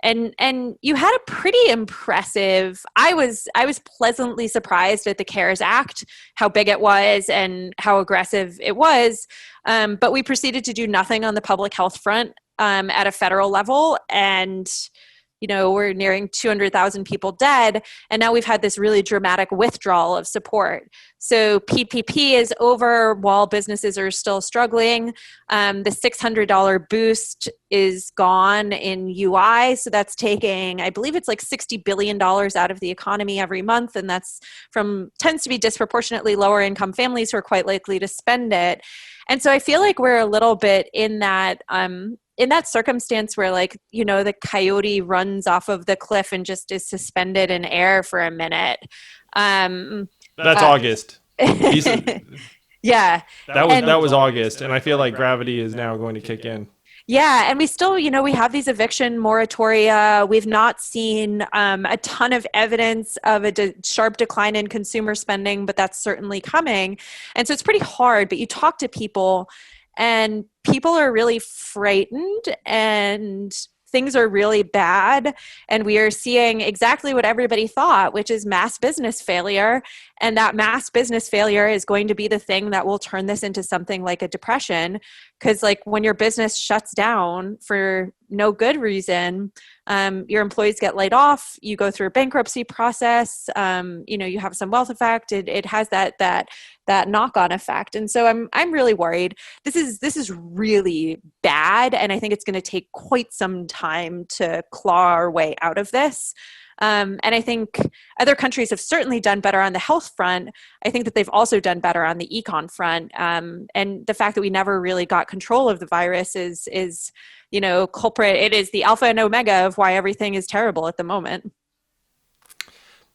And you had a pretty impressive, I was pleasantly surprised at the CARES Act, how big it was and how aggressive it was. But we proceeded to do nothing on the public health front at a federal level. And we're nearing 200,000 people dead. And now we've had this really dramatic withdrawal of support. So PPP is over while businesses are still struggling. The $600 boost is gone in UI. So that's taking, I believe it's like $60 billion out of the economy every month. And that's tends to be disproportionately lower income families who are quite likely to spend it. And so I feel like we're a little bit in that circumstance where the coyote runs off of the cliff and just is suspended in air for a minute. That's August. Yeah. That was August. And I feel like gravity is now going to kick in. Yeah. And we still, we have these eviction moratoria. We've not seen a ton of evidence of a sharp decline in consumer spending, but that's certainly coming. And so it's pretty hard, but you talk to people and people are really frightened and things are really bad. And we are seeing exactly what everybody thought, which is mass business failure. And that mass business failure is going to be the thing that will turn this into something like a depression. Because when your business shuts down for no good reason, your employees get laid off, you go through a bankruptcy process, you have some wealth effect. It has that knock-on effect. And so I'm really worried. This is really bad. And I think it's going to take quite some time to claw our way out of this. And I think other countries have certainly done better on the health front. I think that they've also done better on the econ front. And the fact that we never really got control of the virus is culprit. It is the alpha and omega of why everything is terrible at the moment.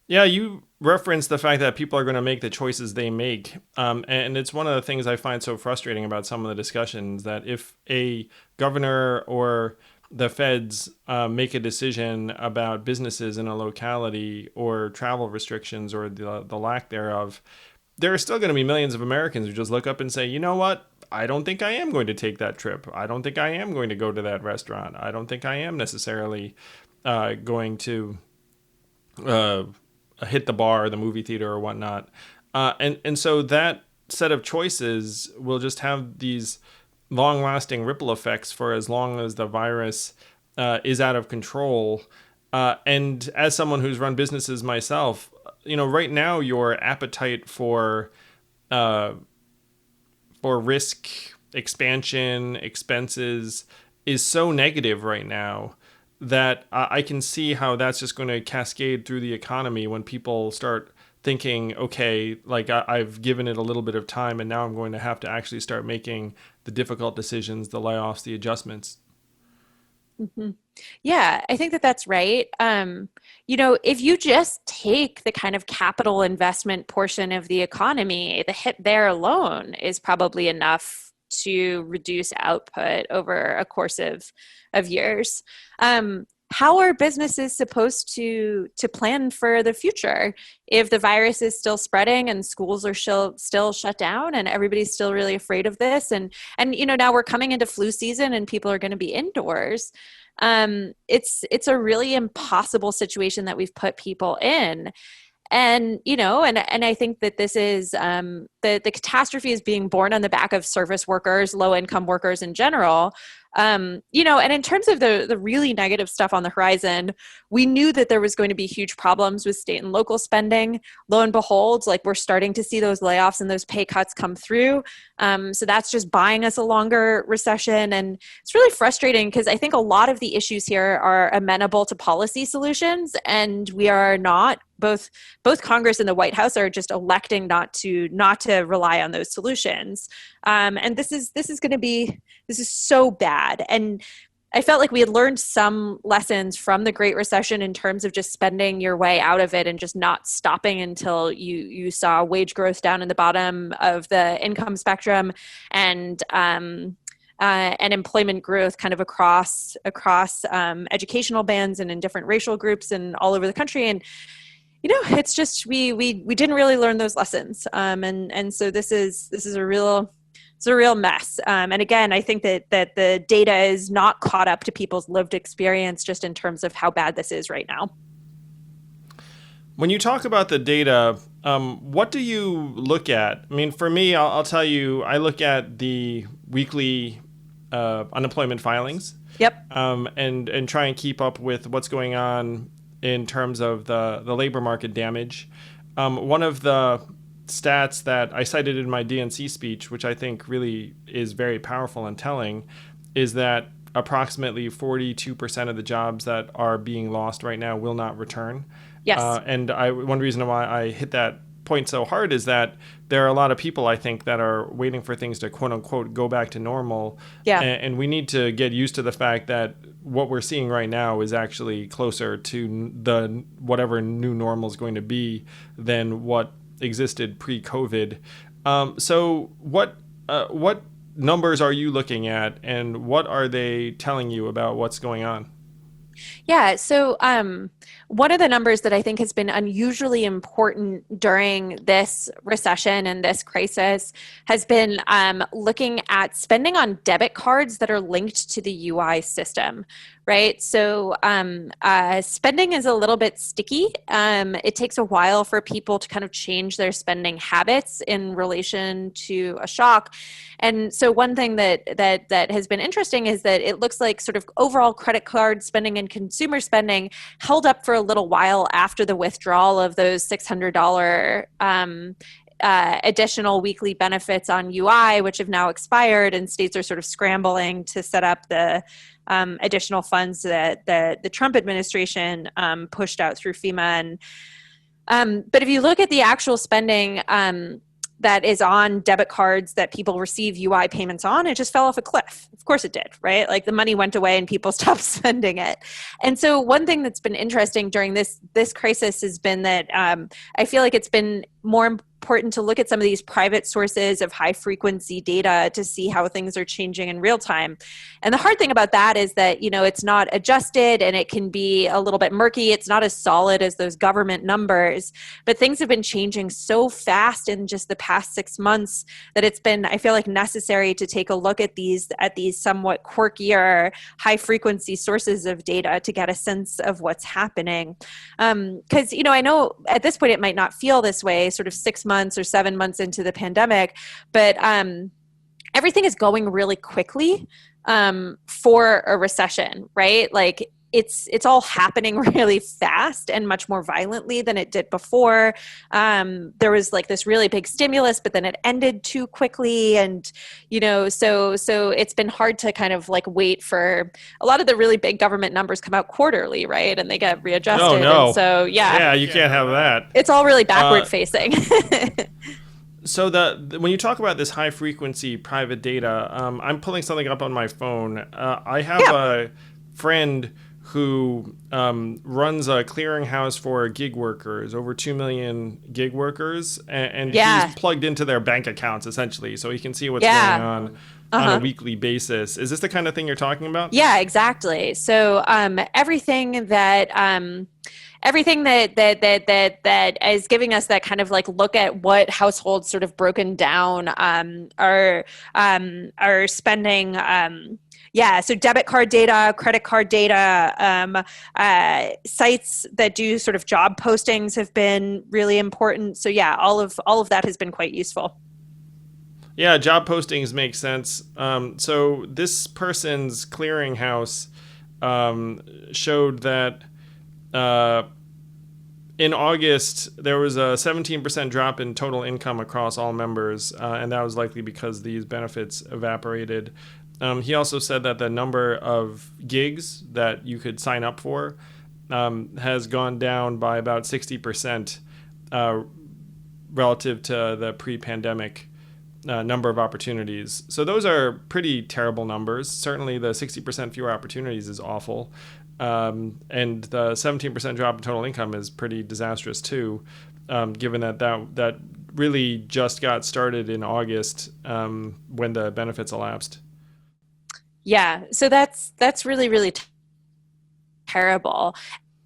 Yeah, you referenced the fact that people are going to make the choices they make. And it's one of the things I find so frustrating about some of the discussions, that if a governor or the feds make a decision about businesses in a locality or travel restrictions or the lack thereof, there are still going to be millions of Americans who just look up and say, you know what? I don't think I am going to take that trip. I don't think I am going to go to that restaurant. I don't think I am necessarily going to hit the bar, the movie theater, or whatnot. And so that set of choices will just have these long-lasting ripple effects for as long as the virus is out of control. And as someone who's run businesses myself, right now your appetite for risk, expansion, expenses is so negative right now that I can see how that's just going to cascade through the economy when people start thinking, okay, I've given it a little bit of time and now I'm going to have to actually start making the difficult decisions, the layoffs, the adjustments. Mm-hmm. Yeah, I think that that's right. If you just take the kind of capital investment portion of the economy, the hit there alone is probably enough to reduce output over a course of years. how are businesses supposed to plan for the future if the virus is still spreading and schools are still shut down and everybody's still really afraid of this? And now we're coming into flu season and people are going to be indoors. It's a really impossible situation that we've put people in. And, and I think that this is the catastrophe is being borne on the back of service workers, low income workers in general. And in terms of the really negative stuff on the horizon, we knew that there was going to be huge problems with state and local spending. Lo and behold, like we're starting to see those layoffs and those pay cuts come through. So that's just buying us a longer recession. And it's really frustrating because I think a lot of the issues here are amenable to policy solutions, and we are not. Both Congress and the White House are just electing not to rely on those solutions. And this is so bad. And I felt like we had learned some lessons from the Great Recession in terms of just spending your way out of it and just not stopping until you saw wage growth down in the bottom of the income spectrum and employment growth kind of across educational bands and in different racial groups and all over the country. And it's just we didn't really learn those lessons, and so this is a real mess. And again, I think that the data is not caught up to people's lived experience, just in terms of how bad this is right now. When you talk about the data, what do you look at? I mean, for me, I'll tell you, I look at the weekly unemployment filings. Yep. And try and keep up with what's going on in terms of the labor market damage. One of the stats that I cited in my DNC speech, which I think really is very powerful and telling, is that approximately 42% of the jobs that are being lost right now will not return. Yes. And one reason why I hit that point so hard is that there are a lot of people, I think, that are waiting for things to quote unquote go back to normal. Yeah. And we need to get used to the fact that what we're seeing right now is actually closer to the whatever new normal is going to be than what existed pre-COVID. So what numbers are you looking at, and what are they telling you about what's going on? Yeah. So one of the numbers that I think has been unusually important during this recession and this crisis has been looking at spending on debit cards that are linked to the UI system, right? So spending is a little bit sticky. It takes a while for people to kind of change their spending habits in relation to a shock. And so one thing that has been interesting is that it looks like sort of overall credit card spending and consumer spending held up for a little while after the withdrawal of those $600 additional weekly benefits on UI, which have now expired, and states are sort of scrambling to set up the additional funds that the Trump administration pushed out through FEMA. But if you look at the actual spending that is on debit cards that people receive UI payments on, it just fell off a cliff. Of course it did, right? Like the money went away and people stopped spending it. And so one thing that's been interesting during this crisis has been that I feel like it's been more important to look at some of these private sources of high frequency data to see how things are changing in real time. And the hard thing about that is that, it's not adjusted and it can be a little bit murky. It's not as solid as those government numbers, but things have been changing so fast in just the past 6 months that it's been, I feel like, necessary to take a look at these somewhat quirkier high frequency sources of data to get a sense of what's happening. Because, I know at this point it might not feel this way, sort of 6 months or 7 months into the pandemic, but everything is going really quickly for a recession, right? Like it's all happening really fast and much more violently than it did before. There was like this really big stimulus, but then it ended too quickly. And, so it's been hard to kind of like wait for a lot of the really big government numbers come out quarterly, right? And they get readjusted. Oh, no. And so, yeah. Yeah, you can't have that. It's all really backward facing. So when you talk about this high frequency private data, I'm pulling something up on my phone. I have a friend who runs a clearinghouse for gig workers, over 2 million gig workers, and he's plugged into their bank accounts essentially, so he can see what's going on. on a weekly basis. Is this the kind of thing you're talking about? Yeah, exactly. So everything that is giving us that kind of like look at what households sort of broken down are spending. So debit card data, credit card data, sites that do sort of job postings have been really important. So yeah, all of that has been quite useful. Yeah, job postings make sense. So this person's clearinghouse showed that in August there was a 17% drop in total income across all members, and that was likely because these benefits evaporated. He also said that the number of gigs that you could sign up for has gone down by about 60% relative to the pre-pandemic number of opportunities. So those are pretty terrible numbers. Certainly the 60% fewer opportunities is awful. And the 17% drop in total income is pretty disastrous too, given that really just got started in August when the benefits elapsed. Yeah, so that's really, really terrible.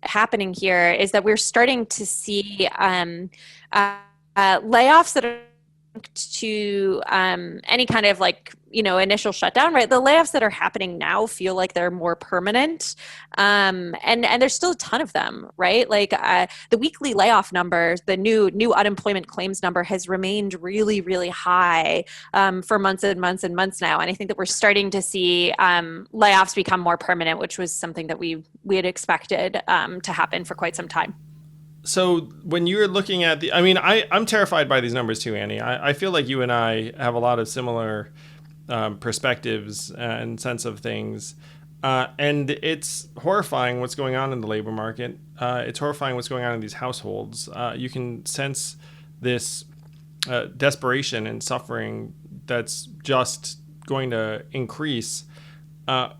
Happening here is that we're starting to see layoffs that are to any kind of like, initial shutdown, right? The layoffs that are happening now feel like they're more permanent. And there's still a ton of them, right? Like the weekly layoff numbers, the new unemployment claims number has remained really, really high for months and months and months now. And I think that we're starting to see layoffs become more permanent, which was something that we had expected to happen for quite some time. So when you're looking at I'm terrified by these numbers too, Annie. I feel like you and I have a lot of similar perspectives and sense of things. And it's horrifying what's going on in the labor market. It's horrifying what's going on in these households. You can sense this desperation and suffering that's just going to increase,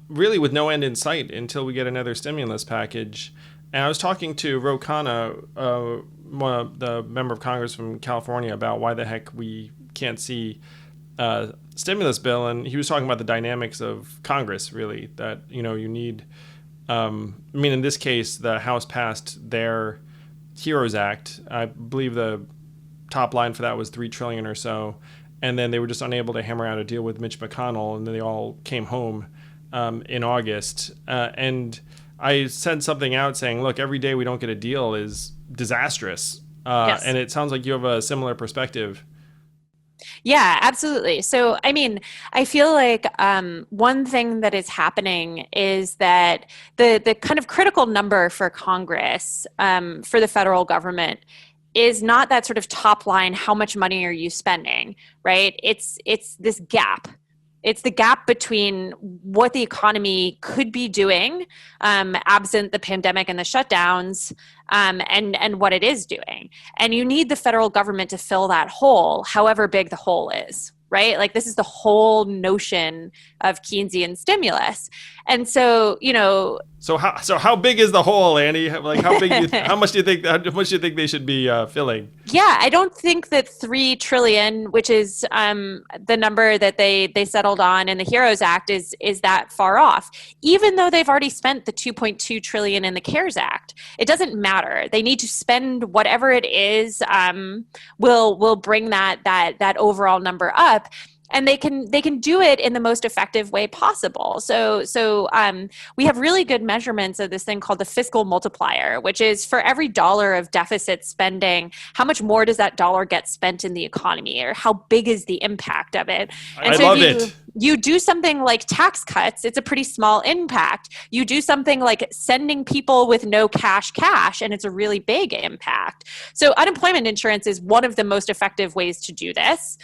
really with no end in sight until we get another stimulus package. And I was talking to Ro Khanna, the member of Congress from California, about why the heck we can't see a stimulus bill. And he was talking about the dynamics of Congress, really, that, you need, in this case, the House passed their HEROES Act. I believe the top line for that was $3 trillion or so. And then they were just unable to hammer out a deal with Mitch McConnell, and then they all came home in August. And I sent something out saying, look, every day we don't get a deal is disastrous. Yes. And it sounds like you have a similar perspective. Yeah, absolutely. So, I feel like one thing that is happening is that the kind of critical number for Congress, for the federal government, is not that sort of top line, how much money are you spending, right? It's this gap. It's the gap between what the economy could be doing, absent the pandemic and the shutdowns, and what it is doing. And you need the federal government to fill that hole, however big the hole is, right? Like this is the whole notion of Keynesian stimulus. And so, So how big is the hole, Annie? Like how big? How much do you think they should be filling? Yeah, I don't think that $3 trillion, which is the number that they settled on in the HEROES Act, is that far off. Even though they've already spent the $2.2 trillion in the CARES Act, it doesn't matter. They need to spend whatever it is. Will bring that overall number up. And they can do it in the most effective way possible. So we have really good measurements of this thing called the fiscal multiplier, which is for every dollar of deficit spending, how much more does that dollar get spent in the economy, or how big is the impact of it? And I love it. You do something like tax cuts, it's a pretty small impact. You do something like sending people with no cash, and it's a really big impact. So unemployment insurance is one of the most effective ways to do this.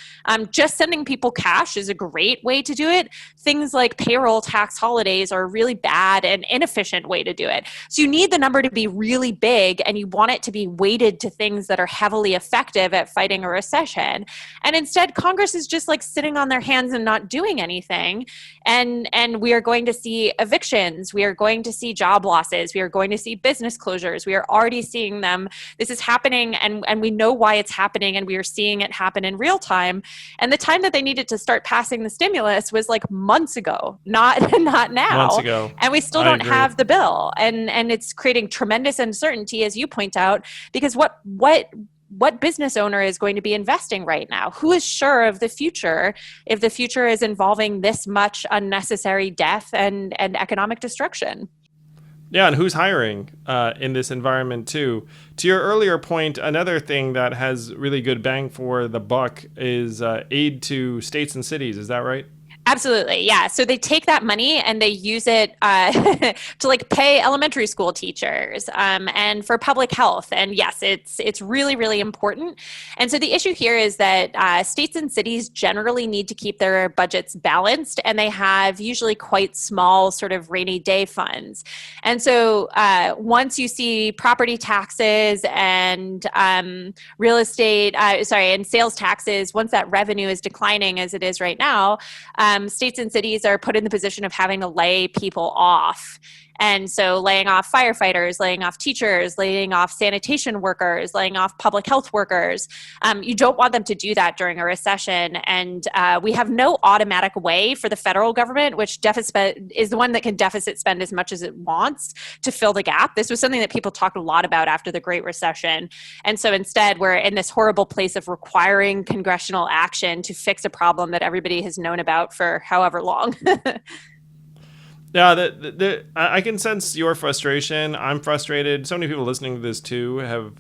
Just sending people cash is a great way to do it. Things like payroll tax holidays are a really bad and inefficient way to do it. So you need the number to be really big, and you want it to be weighted to things that are heavily effective at fighting a recession. And instead, Congress is just like sitting on their hands and not doing doing anything. And we are going to see evictions. We are going to see job losses. We are going to see business closures. We are already seeing them. This is happening, and we know why it's happening, and we are seeing it happen in real time. And the time that they needed to start passing the stimulus was like months ago, not now. Months ago. And we still don't have the bill. And it's creating tremendous uncertainty, as you point out, because what business owner is going to be investing right now? Who is sure of the future if the future is involving this much unnecessary death and economic destruction? Yeah, and who's hiring in this environment too? To your earlier point, another thing that has really good bang for the buck is aid to states and cities. Is that right? Absolutely. Yeah. So they take that money and they use it to like pay elementary school teachers and for public health. And yes, it's really, really important. And so the issue here is that states and cities generally need to keep their budgets balanced, and they have usually quite small sort of rainy day funds. And so once you see property taxes and real estate, and sales taxes, once that revenue is declining as it is right now, states and cities are put in the position of having to lay people off. And so laying off firefighters, laying off teachers, laying off sanitation workers, laying off public health workers. You don't want them to do that during a recession. And we have no automatic way for the federal government, which is the one that can deficit spend as much as it wants, to fill the gap. This was something that people talked a lot about after the Great Recession. And so instead, we're in this horrible place of requiring congressional action to fix a problem that everybody has known about for however long. Yeah, I can sense your frustration. I'm frustrated. So many people listening to this too have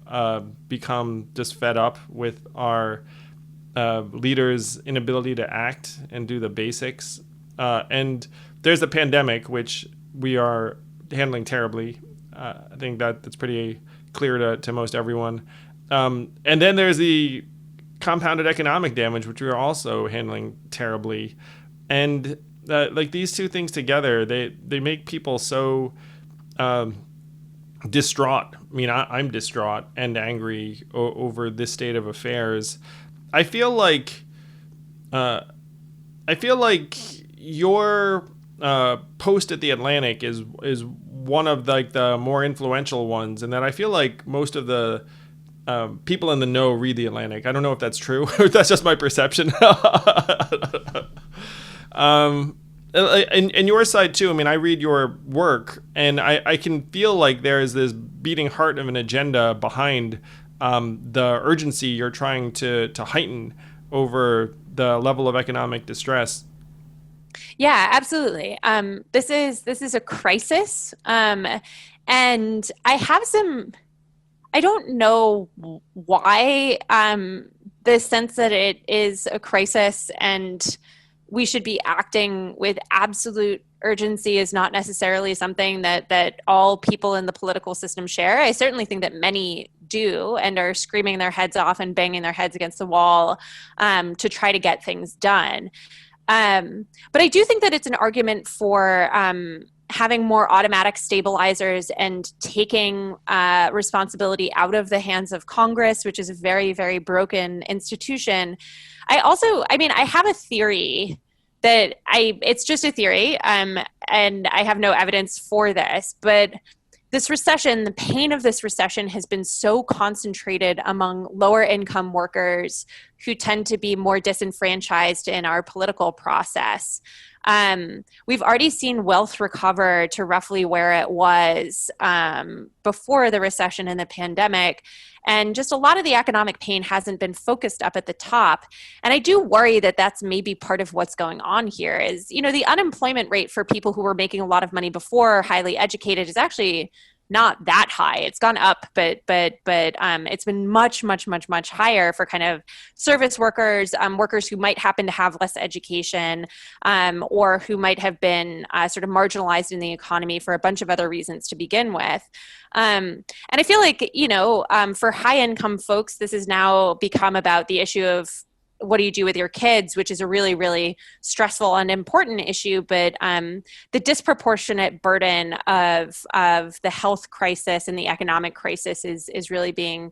become just fed up with our leaders' inability to act and do the basics. And there's a pandemic, which we are handling terribly. I think that's pretty clear to most everyone. And then there's the compounded economic damage, which we are also handling terribly. And like these two things together, they make people so distraught. I mean, I'm distraught and angry over this state of affairs. I feel like your post at the Atlantic is one of like the more influential ones, and that I feel like most of the people in the know read the Atlantic. I don't know if that's true or if that's just my perception. And your side too. I mean, I read your work, and I can feel like there is this beating heart of an agenda behind the urgency you're trying to heighten over the level of economic distress. Yeah, absolutely. This is a crisis, and I don't know why the sense that it is a crisis and we should be acting with absolute urgency is not necessarily something that all people in the political system share. I certainly think that many do and are screaming their heads off and banging their heads against the wall to try to get things done. But I do think that it's an argument for having more automatic stabilizers and taking responsibility out of the hands of Congress, which is a very, very broken institution. I have a theory that it's just a theory, and I have no evidence for this, but this recession, the pain of this recession has been so concentrated among lower income workers who tend to be more disenfranchised in our political process. We've already seen wealth recover to roughly where it was before the recession and the pandemic. And just a lot of the economic pain hasn't been focused up at the top. And I do worry that that's maybe part of what's going on here is, the unemployment rate for people who were making a lot of money before, highly educated, is actually not that high. It's gone up, but it's been much, much, much, much higher for kind of service workers, workers who might happen to have less education, or who might have been sort of marginalized in the economy for a bunch of other reasons to begin with. And I feel like, for high income folks, this has now become about the issue of what do you do with your kids, which is a really, really stressful and important issue. But the disproportionate burden of the health crisis and the economic crisis is really being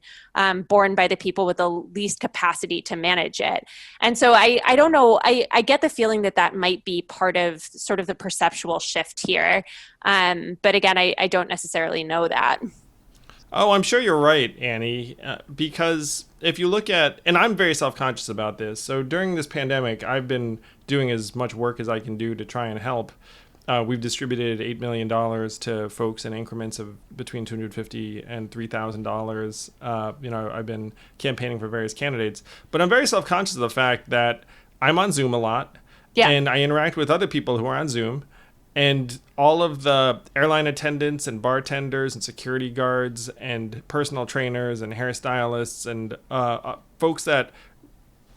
borne by the people with the least capacity to manage it. And so I don't know, I get the feeling that might be part of sort of the perceptual shift here. But again, I don't necessarily know that. Oh, I'm sure you're right, Annie, because if you look at, and I'm very self-conscious about this, so during this pandemic, I've been doing as much work as I can do to try and help. We've distributed $8 million to folks in increments of between $250 and $3,000. I've been campaigning for various candidates, but I'm very self-conscious of the fact that I'm on Zoom a lot, and I interact with other people who are on Zoom. And all of the airline attendants and bartenders and security guards and personal trainers and hairstylists and folks that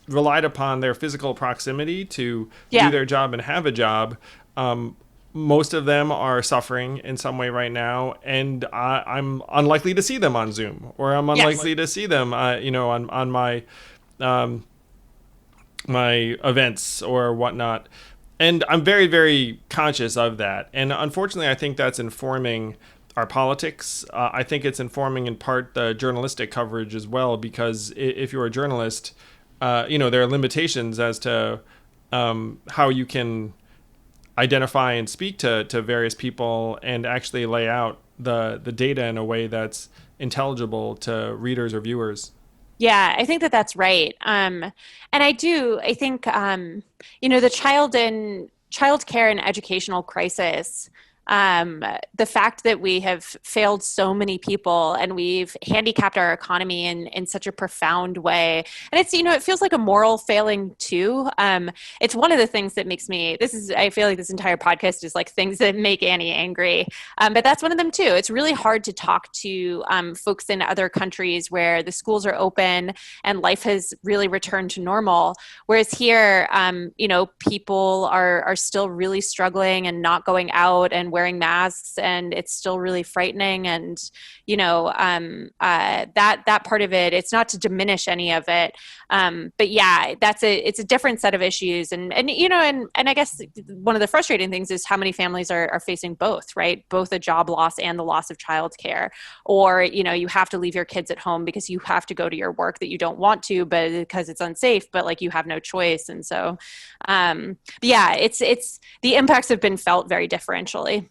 relied upon their physical proximity to do their job and have a job, most of them are suffering in some way right now. And I'm unlikely to see them on Zoom, or I'm unlikely to see them, on my my events or whatnot. And I'm very, very conscious of that. And unfortunately, I think that's informing our politics. I think it's informing in part the journalistic coverage as well, because if you're a journalist, there are limitations as to how you can identify and speak to various people and actually lay out the data in a way that's intelligible to readers or viewers. Yeah, I think that's right. And I think, the child care and educational crisis, the fact that we have failed so many people and we've handicapped our economy in such a profound way. And it's, it feels like a moral failing too. It's one of the things that makes me, I feel like this entire podcast is like things that make Annie angry. But that's one of them too. It's really hard to talk to folks in other countries where the schools are open and life has really returned to normal. Whereas here, people are still really struggling and not going out and wearing masks, and it's still really frightening. And that part of it, it's not to diminish any of it, but yeah, it's a different set of issues. And I guess one of the frustrating things is how many families are facing both, right? Both a job loss and the loss of childcare, or you have to leave your kids at home because you have to go to your work that you don't want to, but because it's unsafe, but like you have no choice. And so it's the impacts have been felt very differentially.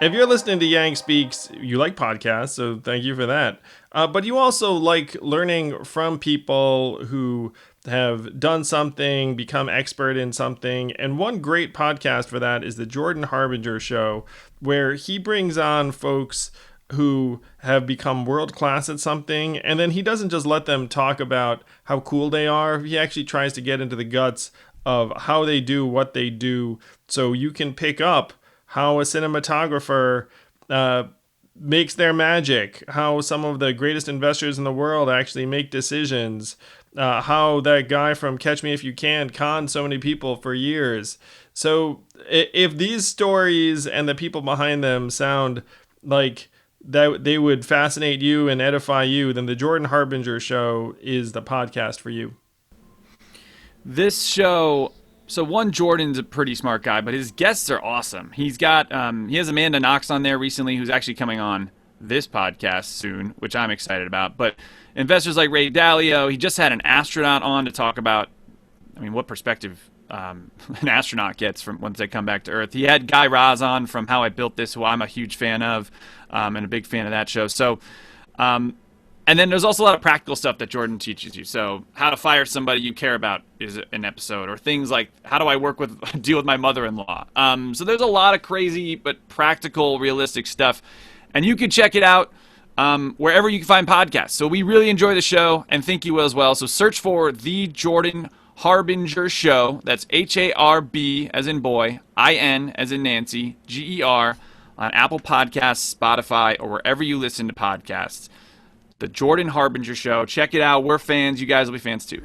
If you're listening to Yang Speaks, you like podcasts, so thank you for that. But you also like learning from people who have done something, become expert in something. And one great podcast for that is the Jordan Harbinger Show, where he brings on folks who have become world class at something, and then he doesn't just let them talk about how cool they are. He actually tries to get into the guts of how they do what they do, so you can pick up how a cinematographer makes their magic, how some of the greatest investors in the world actually make decisions, how that guy from Catch Me If You Can conned so many people for years. So if these stories and the people behind them sound like that they would fascinate you and edify you, then the Jordan Harbinger Show is the podcast for you. This show... So one, Jordan's a pretty smart guy, but his guests are awesome. He's got he has Amanda Knox on there recently, who's actually coming on this podcast soon, which I'm excited about. But investors like Ray Dalio, he just had an astronaut on to talk about, what perspective an astronaut gets from once they come back to Earth. He had Guy Raz on from How I Built This, who I'm a huge fan of, and a big fan of that show. So, and then there's also a lot of practical stuff that Jordan teaches you. So how to fire somebody you care about is an episode, or things like how do I deal with my mother-in-law. So there's a lot of crazy but practical, realistic stuff. And you can check it out wherever you can find podcasts. So we really enjoy the show and think you will as well. So search for The Jordan Harbinger Show. That's Harb as in boy, IN as in Nancy, GER, on Apple Podcasts, Spotify, or wherever you listen to podcasts. The Jordan Harbinger Show. Check it out. We're fans. You guys will be fans too.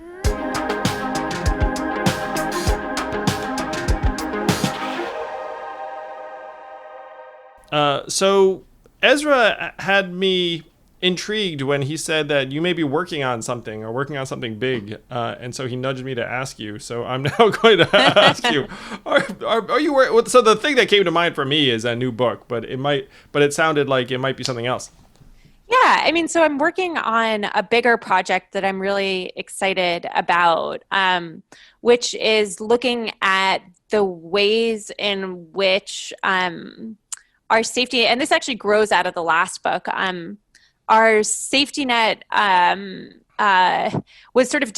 So Ezra had me intrigued when he said that you may be working on something or working on something big, and so he nudged me to ask you. So I'm now going to ask you: Are you? So the thing that came to mind for me is a new book, but it sounded like it might be something else. Yeah, I mean, so I'm working on a bigger project that I'm really excited about, which is looking at the ways in which our safety, and this actually grows out of the last book, our safety net was sort of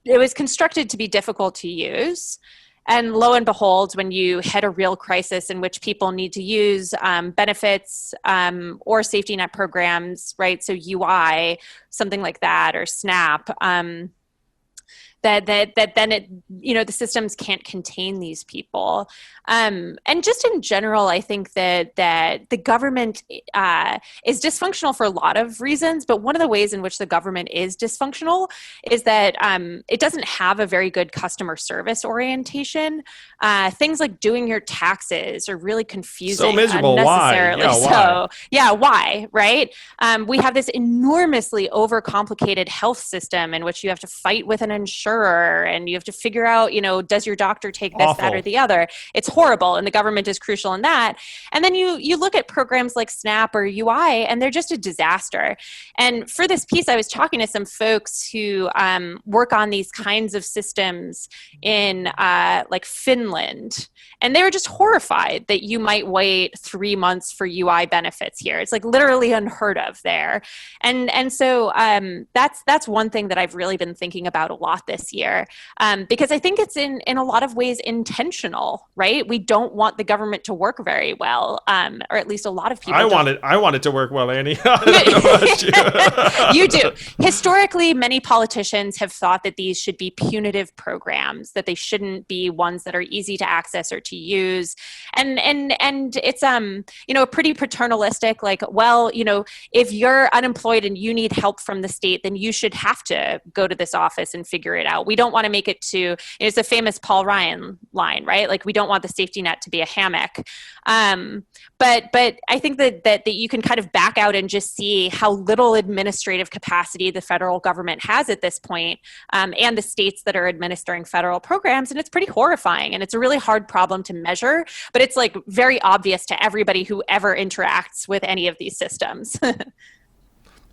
it was constructed to be difficult to use. And lo and behold, when you hit a real crisis in which people need to use benefits or safety net programs, right? So UI, something like that, or SNAP, that then it, the systems can't contain these people. And just in general, I think that the government is dysfunctional for a lot of reasons, but one of the ways in which the government is dysfunctional is that it doesn't have a very good customer service orientation. Things like doing your taxes are really confusing. So miserable. Unnecessarily. Why? So, yeah, why, right? We have this enormously overcomplicated health system in which you have to fight with an insurer and you have to figure out, does your doctor take this, Awful. that, or the other? It's horrible, and the government is crucial in that. And then you look at programs like SNAP or UI, and they're just a disaster. And for this piece, I was talking to some folks who work on these kinds of systems in like Finland, and they were just horrified that you might wait 3 months for UI benefits here. It's like literally unheard of there. And so that's one thing that I've really been thinking about a lot this year, because I think it's in a lot of ways intentional, right? We don't want the government to work very well, or at least a lot of people. I want it to work well, Annie. I don't know about you. You do. Historically, many politicians have thought that these should be punitive programs, that they shouldn't be ones that are easy to access or to use. And it's a pretty paternalistic, like, well, if you're unemployed and you need help from the state, then you should have to go to this office and figure it out. We don't want to make it to, it's a famous Paul Ryan line, right? Like, we don't want the safety net to be a hammock. But I think that you can kind of back out and just see how little administrative capacity the federal government has at this point, and the states that are administering federal programs. And it's pretty horrifying. And it's a really hard problem to measure, but it's like very obvious to everybody who ever interacts with any of these systems.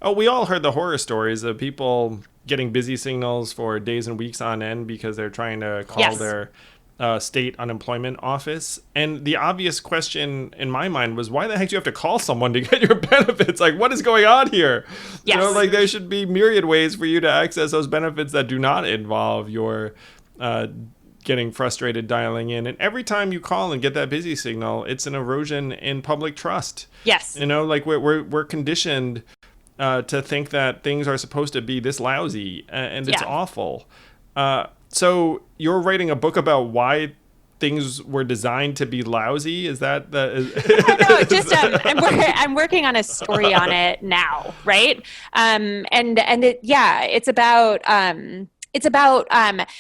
Oh, we all heard the horror stories of people getting busy signals for days and weeks on end because they're trying to call Yes. their state unemployment office. And the obvious question in my mind was, why the heck do you have to call someone to get your benefits? Like, what is going on here? Yes. Like, there should be myriad ways for you to access those benefits that do not involve your getting frustrated dialing in. And every time you call and get that busy signal, it's an erosion in public trust. Yes. Like we're conditioned to think that things are supposed to be this lousy, and it's awful. So you're writing a book about why things were designed to be lousy? Is that no, just I'm working on a story on it now, right? It's about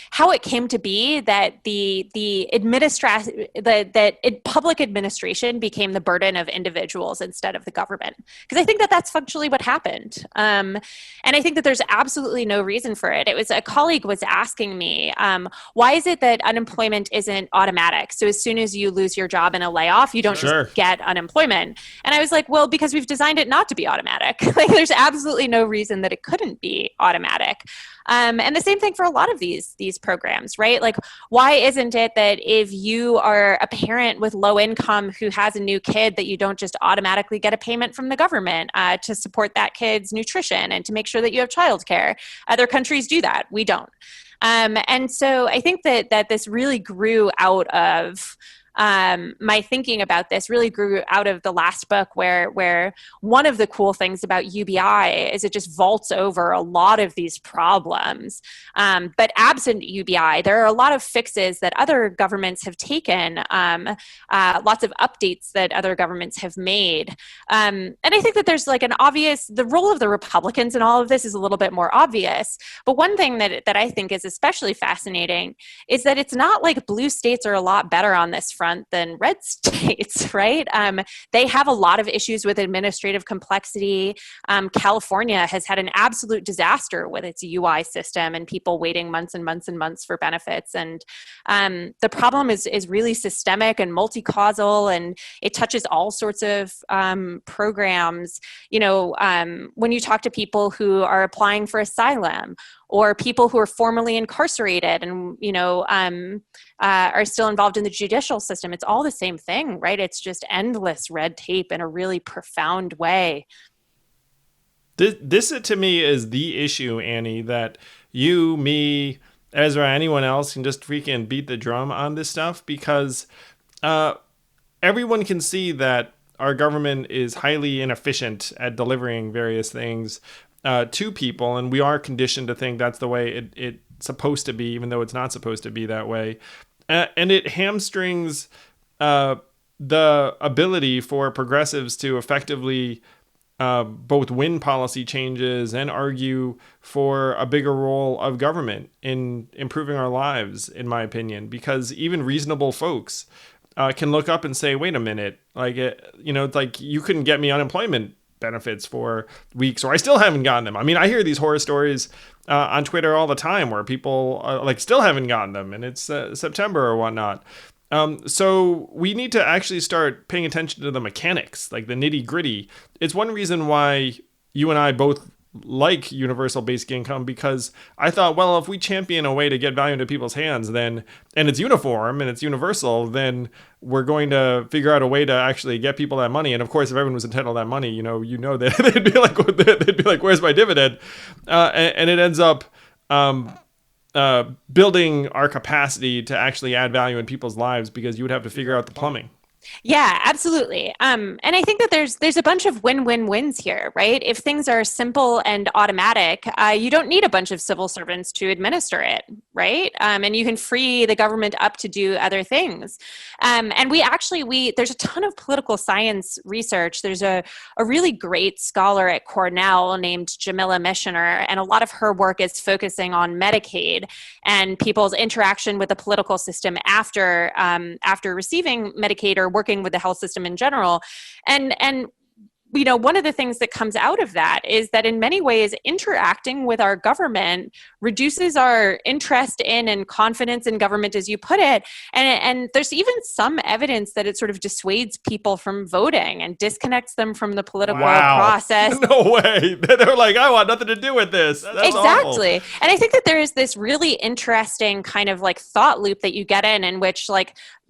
how it came to be that public administration became the burden of individuals instead of the government. Because I think that that's functionally what happened. And I think that there's absolutely no reason for it. It was a colleague was asking me, why is it that unemployment isn't automatic? So as soon as you lose your job in a layoff, you don't just get unemployment. And I was like, well, because we've designed it not to be automatic. Like, there's absolutely no reason that it couldn't be automatic. And the same thing for a lot of these programs, right? Like, why isn't it that if you are a parent with low income who has a new kid, that you don't just automatically get a payment from the government to support that kid's nutrition and to make sure that you have childcare? Other countries do that. We don't. And so I think that this really grew out of my thinking about this really grew out of the last book where one of the cool things about UBI is it just vaults over a lot of these problems. But absent UBI, there are a lot of fixes that other governments have taken, lots of updates that other governments have made. And I think that there's like the role of the Republicans in all of this is a little bit more obvious. But one thing that I think is especially fascinating is that it's not like blue states are a lot better on this front front than red states, right? They have a lot of issues with administrative complexity. California has had an absolute disaster with its UI system and people waiting months and months and months for benefits. And the problem is really systemic and multi-causal, and it touches all sorts of programs. When you talk to people who are applying for asylum, or people who are formerly incarcerated and are still involved in the judicial system, it's all the same thing, right? It's just endless red tape in a really profound way. This to me is the issue, Annie, that you, me, Ezra, anyone else can just freaking beat the drum on this stuff, because everyone can see that our government is highly inefficient at delivering various things to people, and we are conditioned to think that's the way it's supposed to be, even though it's not supposed to be that way. And it hamstrings the ability for progressives to effectively both win policy changes and argue for a bigger role of government in improving our lives, in my opinion, because even reasonable folks can look up and say, wait a minute, it's like you couldn't get me unemployment benefits for weeks, or I still haven't gotten them. I mean, I hear these horror stories on Twitter all the time where people still haven't gotten them, and it's September or whatnot. So we need to actually start paying attention to the mechanics, like the nitty gritty. It's one reason why you and I both like universal basic income, because I thought, well, if we champion a way to get value into people's hands, then, and it's uniform and it's universal, then we're going to figure out a way to actually get people that money. And of course, if everyone was entitled to that money, that they'd be like, where's my dividend? And it ends up building our capacity to actually add value in people's lives, because you would have to figure out the plumbing. Yeah, absolutely. And I think that there's a bunch of win-win-wins here, right? If things are simple and automatic, you don't need a bunch of civil servants to administer it, right? And you can free the government up to do other things. And there's a ton of political science research. There's a really great scholar at Cornell named Jamila Missioner, and a lot of her work is focusing on Medicaid and people's interaction with the political system after receiving Medicaid or working with the health system in general. And one of the things that comes out of that is that in many ways, interacting with our government reduces our interest in and confidence in government, as you put it. And there's even some evidence that it sort of dissuades people from voting and disconnects them from the political process. No way. They're like, I want nothing to do with this. That's exactly. Awful. And I think that there is this really interesting kind of thought loop that you get in which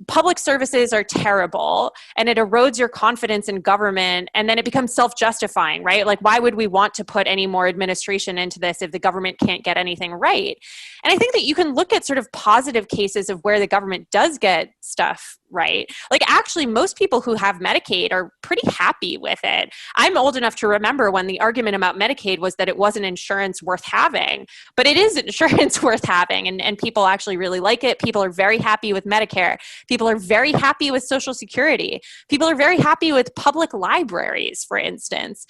public services are terrible, and it erodes your confidence in government, and then it becomes self-justifying, right? Why would we want to put any more administration into this if the government can't get anything right? And I think that you can look at sort of positive cases of where the government does get stuff right. Actually, most people who have Medicaid are pretty happy with it. I'm old enough to remember when the argument about Medicaid was that it wasn't insurance worth having, but it is insurance worth having, and people actually really like it. People are very happy with Medicare. People are very happy with Social Security. People are very happy with public libraries, for instance.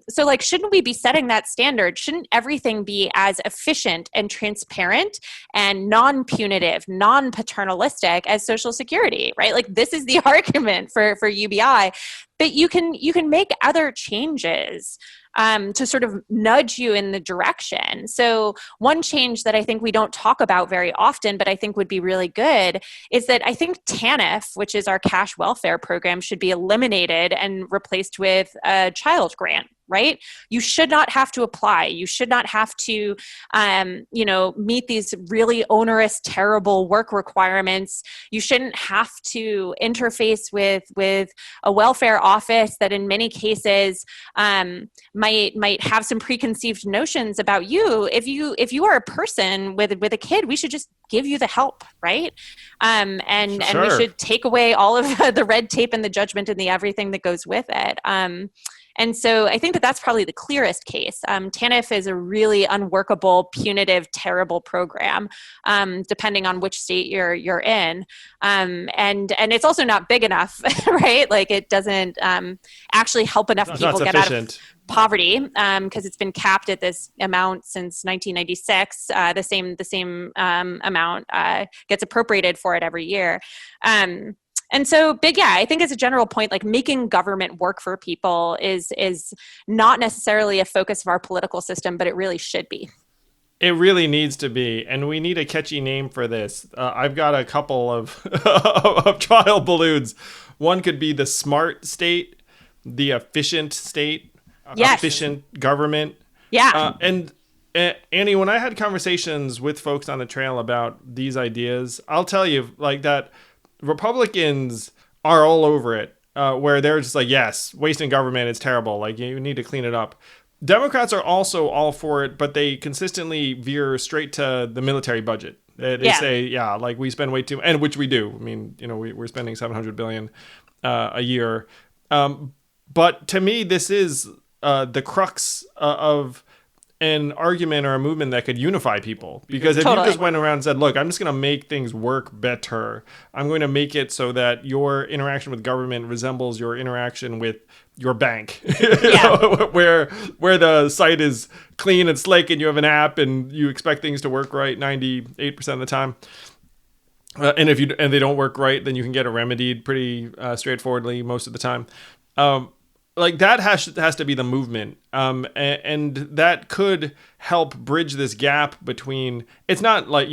So shouldn't we be setting that standard? Shouldn't everything be as efficient and transparent and non-punitive, non-paternalistic as Social Security? Right? This is the argument for UBI, but you can make other changes to sort of nudge you in the direction. So one change that I think we don't talk about very often, but I think would be really good, is that I think TANF, which is our cash welfare program, should be eliminated and replaced with a child grant. Right? You should not have to apply. You should not have to, meet these really onerous, terrible work requirements. You shouldn't have to interface with a welfare office that, in many cases, might have some preconceived notions about you. If you are a person with a kid, we should just give you the help, right? And we should take away all of the red tape and the judgment and the everything that goes with it. And so I think that that's probably the clearest case. TANF is a really unworkable, punitive, terrible program, depending on which state you're in. And it's also not big enough, right? It doesn't actually help enough people get out of poverty, because it's been capped at this amount since 1996. The same amount gets appropriated for it every year. And so I think as a general point, like making government work for people is not necessarily a focus of our political system, but it really should be. It really needs to be, and we need a catchy name for this. I've got a couple of of trial balloons. One could be the smart state, the efficient state, yes. efficient government. Yeah. And Annie, when I had conversations with folks on the trail about these ideas, I'll tell you like that Republicans are all over it, where they're just like, yes, wasting government, it's terrible. Like, you need to clean it up. Democrats are also all for it, but they consistently veer straight to the military budget. They say, like we spend way too, and which we do. I mean, we're spending $700 billion a year. But to me, this is the crux of an argument or a movement that could unify people. Because if you just went around and said, look, I'm just going to make things work better. I'm going to make it so that your interaction with government resembles your interaction with your bank, where the site is clean and slick and you have an app and you expect things to work right 98% of the time. And if they don't work right, then you can get it remedied pretty straightforwardly most of the time. Like that has to be the movement, and that could help bridge this gap between. It's not like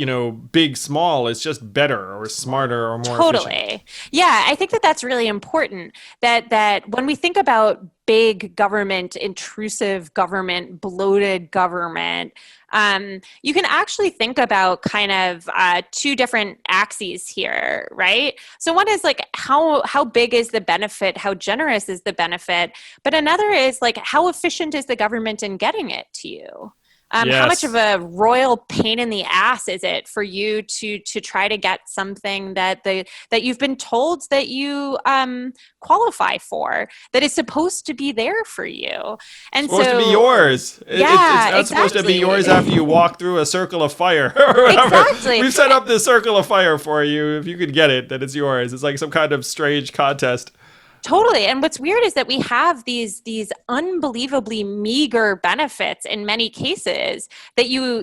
big, small. It's just better or smarter or more efficient. Yeah, I think that's really important. That when we think about big government, intrusive government, bloated government, you can actually think about kind of two different axes here, right? So one is like how big is the benefit, how generous is the benefit, but another is like how efficient is the government in getting it to you? How much of a royal pain in the ass is it for you to try to get something that you've been told that you qualify for, that is supposed to be there for you, and it's supposed to be yours. It's not supposed to be yours after you walk through a circle of fire. Exactly. We've set up this circle of fire for you. If you could get it, then it's yours. It's like some kind of strange contest. Totally. And what's weird is that we have these unbelievably meager benefits in many cases that you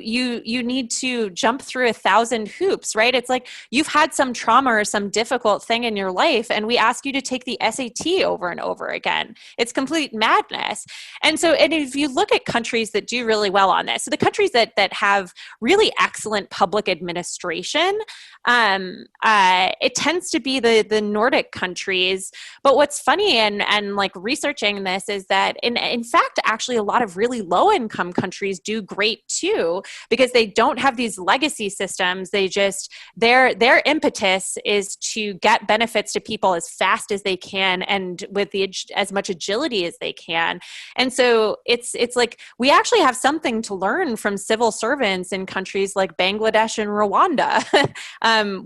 need to jump through 1,000 hoops, right? It's like you've had some trauma or some difficult thing in your life, and we ask you to take the SAT over and over again. It's complete madness. And if you look at countries that do really well on this, so the countries that have really excellent public administration, it tends to be the Nordic countries. But what's funny and like researching this is that in fact, actually a lot of really low income countries do great too, because they don't have these legacy systems. They just, their impetus is to get benefits to people as fast as they can and with as much agility as they can. And so it's like, we actually have something to learn from civil servants in countries like Bangladesh and Rwanda.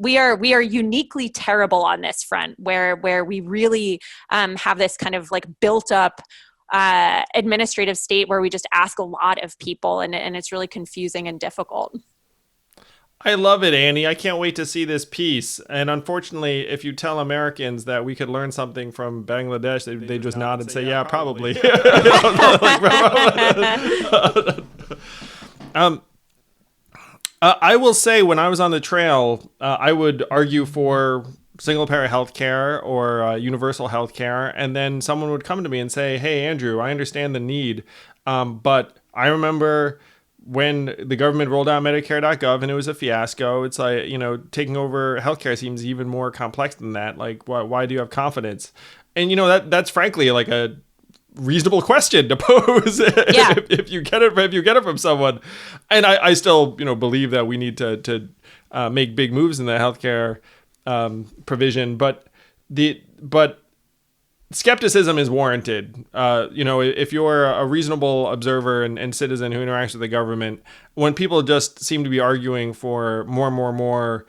We are uniquely terrible on this front, where we really have this kind of like built up administrative state where we just ask a lot of people, and it's really confusing and difficult. I love it, Annie. I can't wait to see this piece. And unfortunately, if you tell Americans that we could learn something from Bangladesh, they just nod and say, yeah, probably. I will say, when I was on the trail, I would argue for single-payer health care or universal health care, and then someone would come to me and say, hey, Andrew, I understand the need, but I remember when the government rolled out Medicare.gov and it was a fiasco. It's like, taking over healthcare seems even more complex than that. Like, why do you have confidence? And, that's frankly like a reasonable question to pose if you get it from someone. And I still, believe that we need to make big moves in the healthcare provision, but skepticism is warranted. If you're a reasonable observer and citizen who interacts with the government, when people just seem to be arguing for more,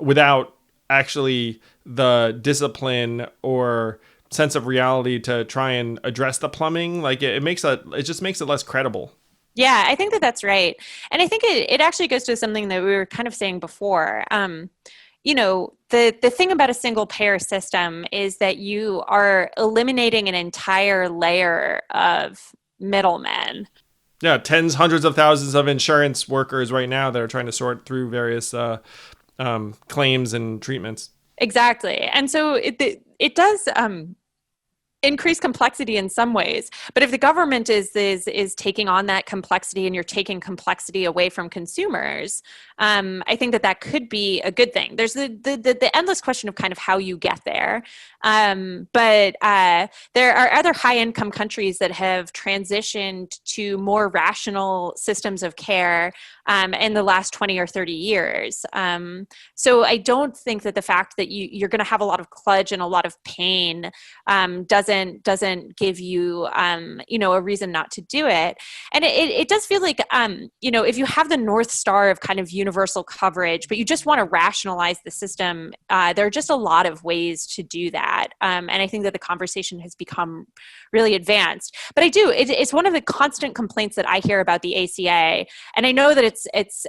without actually the discipline or sense of reality to try and address the plumbing, like it just makes it less credible. Yeah, I think that's right. And I think it actually goes to something that we were kind of saying before. The thing about a single payer system is that you are eliminating an entire layer of middlemen. Yeah, hundreds of thousands of insurance workers right now that are trying to sort through various claims and treatments. Exactly. And so it does increase complexity in some ways, but if the government is taking on that complexity and you're taking complexity away from consumers, I think that could be a good thing. There's the endless question of kind of how you get there, but there are other high income countries that have transitioned to more rational systems of care in the last 20 or 30 years. So I don't think that the fact that you're going to have a lot of kludge and a lot of pain doesn't give you a reason not to do it. And it does feel like if you have the North Star of kind of universal coverage, but you just want to rationalize the system, there are just a lot of ways to do that. And I think that the conversation has become really advanced. But it's one of the constant complaints that I hear about the ACA, and I know that it's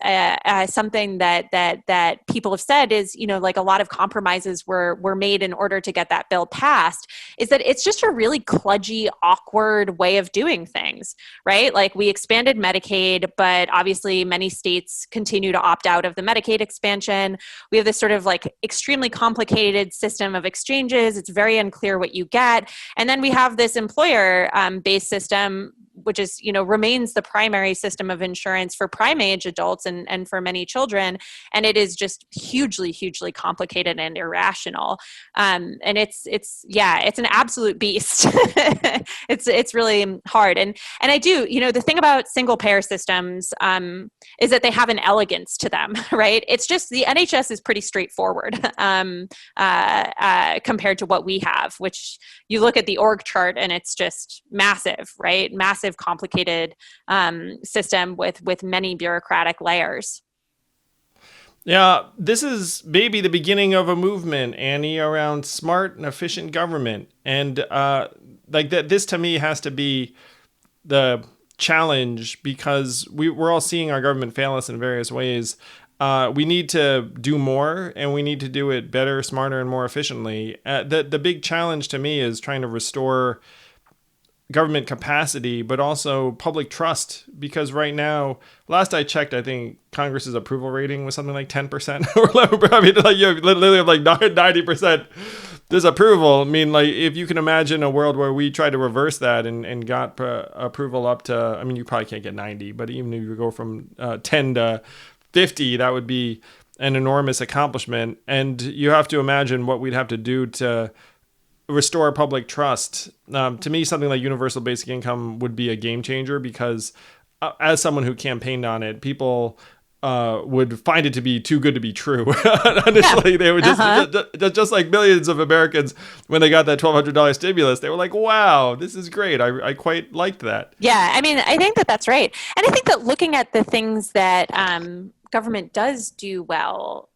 something that people have said is, like a lot of compromises were made in order to get that bill passed, is that it's just a really kludgy, awkward way of doing things, right? Like we expanded Medicaid, but obviously many states continue to opt out of the Medicaid expansion. We have this sort of like extremely complicated system of exchanges. It's very unclear what you get. And then we have this employer-based system, which is, remains the primary system of insurance for prime age adults and for many children. And it is just hugely, hugely complicated and irrational. And it's an absolute beast. It's really hard. And I do, the thing about single payer systems is that they have an elegance to them, right? It's just the NHS is pretty straightforward compared to what we have, which you look at the org chart and it's just massive, right? Massive, complicated system with many bureaucratic layers. Yeah, this is maybe the beginning of a movement, Annie, around smart and efficient government. And like that, this to me has to be the challenge, because we're all seeing our government fail us in various ways. We need to do more, and we need to do it better, smarter, and more efficiently. The big challenge to me is trying to restore government capacity, but also public trust, because right now, last I checked, I think Congress's approval rating was something like 10%. I mean, like you literally have like 90% disapproval. I mean, like if you can imagine a world where we try to reverse that and got approval up to, I mean, you probably can't get 90, but even if you go from 10 to 50, that would be an enormous accomplishment. And you have to imagine what we'd have to do to restore public trust. To me, something like universal basic income would be a game changer, because as someone who campaigned on it, people would find it to be too good to be true. Initially, yeah. They would just like millions of Americans when they got that $1,200 stimulus, they were like, wow, this is great. I quite liked that. Yeah, I mean, I think that's right. And I think that looking at the things that government does do well,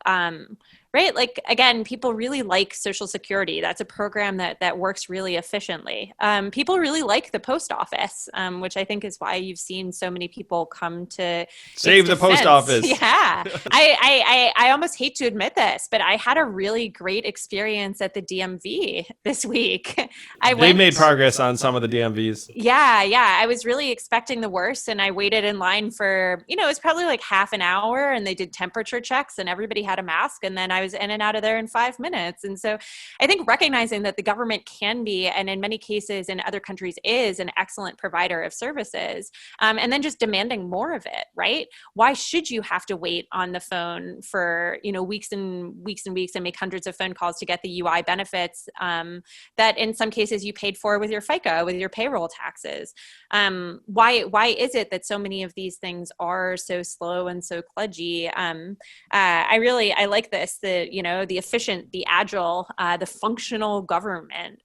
right? Like, again, people really like Social Security. That's a program that works really efficiently. People really like the post office, which I think is why you've seen so many people come to save the post office. Yeah. I almost hate to admit this, but I had a really great experience at the DMV this week. They made progress on some of the DMVs. Yeah. I was really expecting the worst, and I waited in line for, it was probably like half an hour, and they did temperature checks and everybody had a mask, and then I was in and out of there in 5 minutes. And so I think recognizing that the government can be, and in many cases in other countries is, an excellent provider of services, and then just demanding more of it, right? Why should you have to wait on the phone for, weeks and weeks and weeks and make hundreds of phone calls to get the UI benefits that in some cases you paid for with your FICA, with your payroll taxes? Why is it that so many of these things are so slow and so kludgy? I like this, the efficient, the agile, the functional government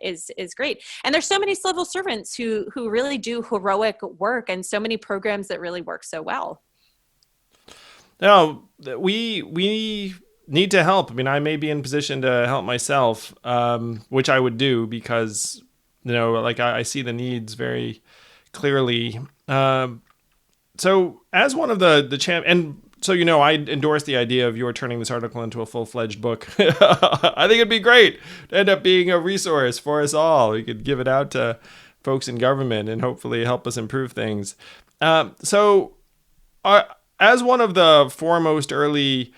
is great. And there's so many civil servants who really do heroic work, and so many programs that really work so well. No, we need to help. I mean, I may be in position to help myself, which I would do, because, like I see the needs very clearly. So as one of the champ, and so, I endorse the idea of your turning this article into a full-fledged book. I think it'd be great to end up being a resource for us all. We could give it out to folks in government and hopefully help us improve things. As one of the foremost early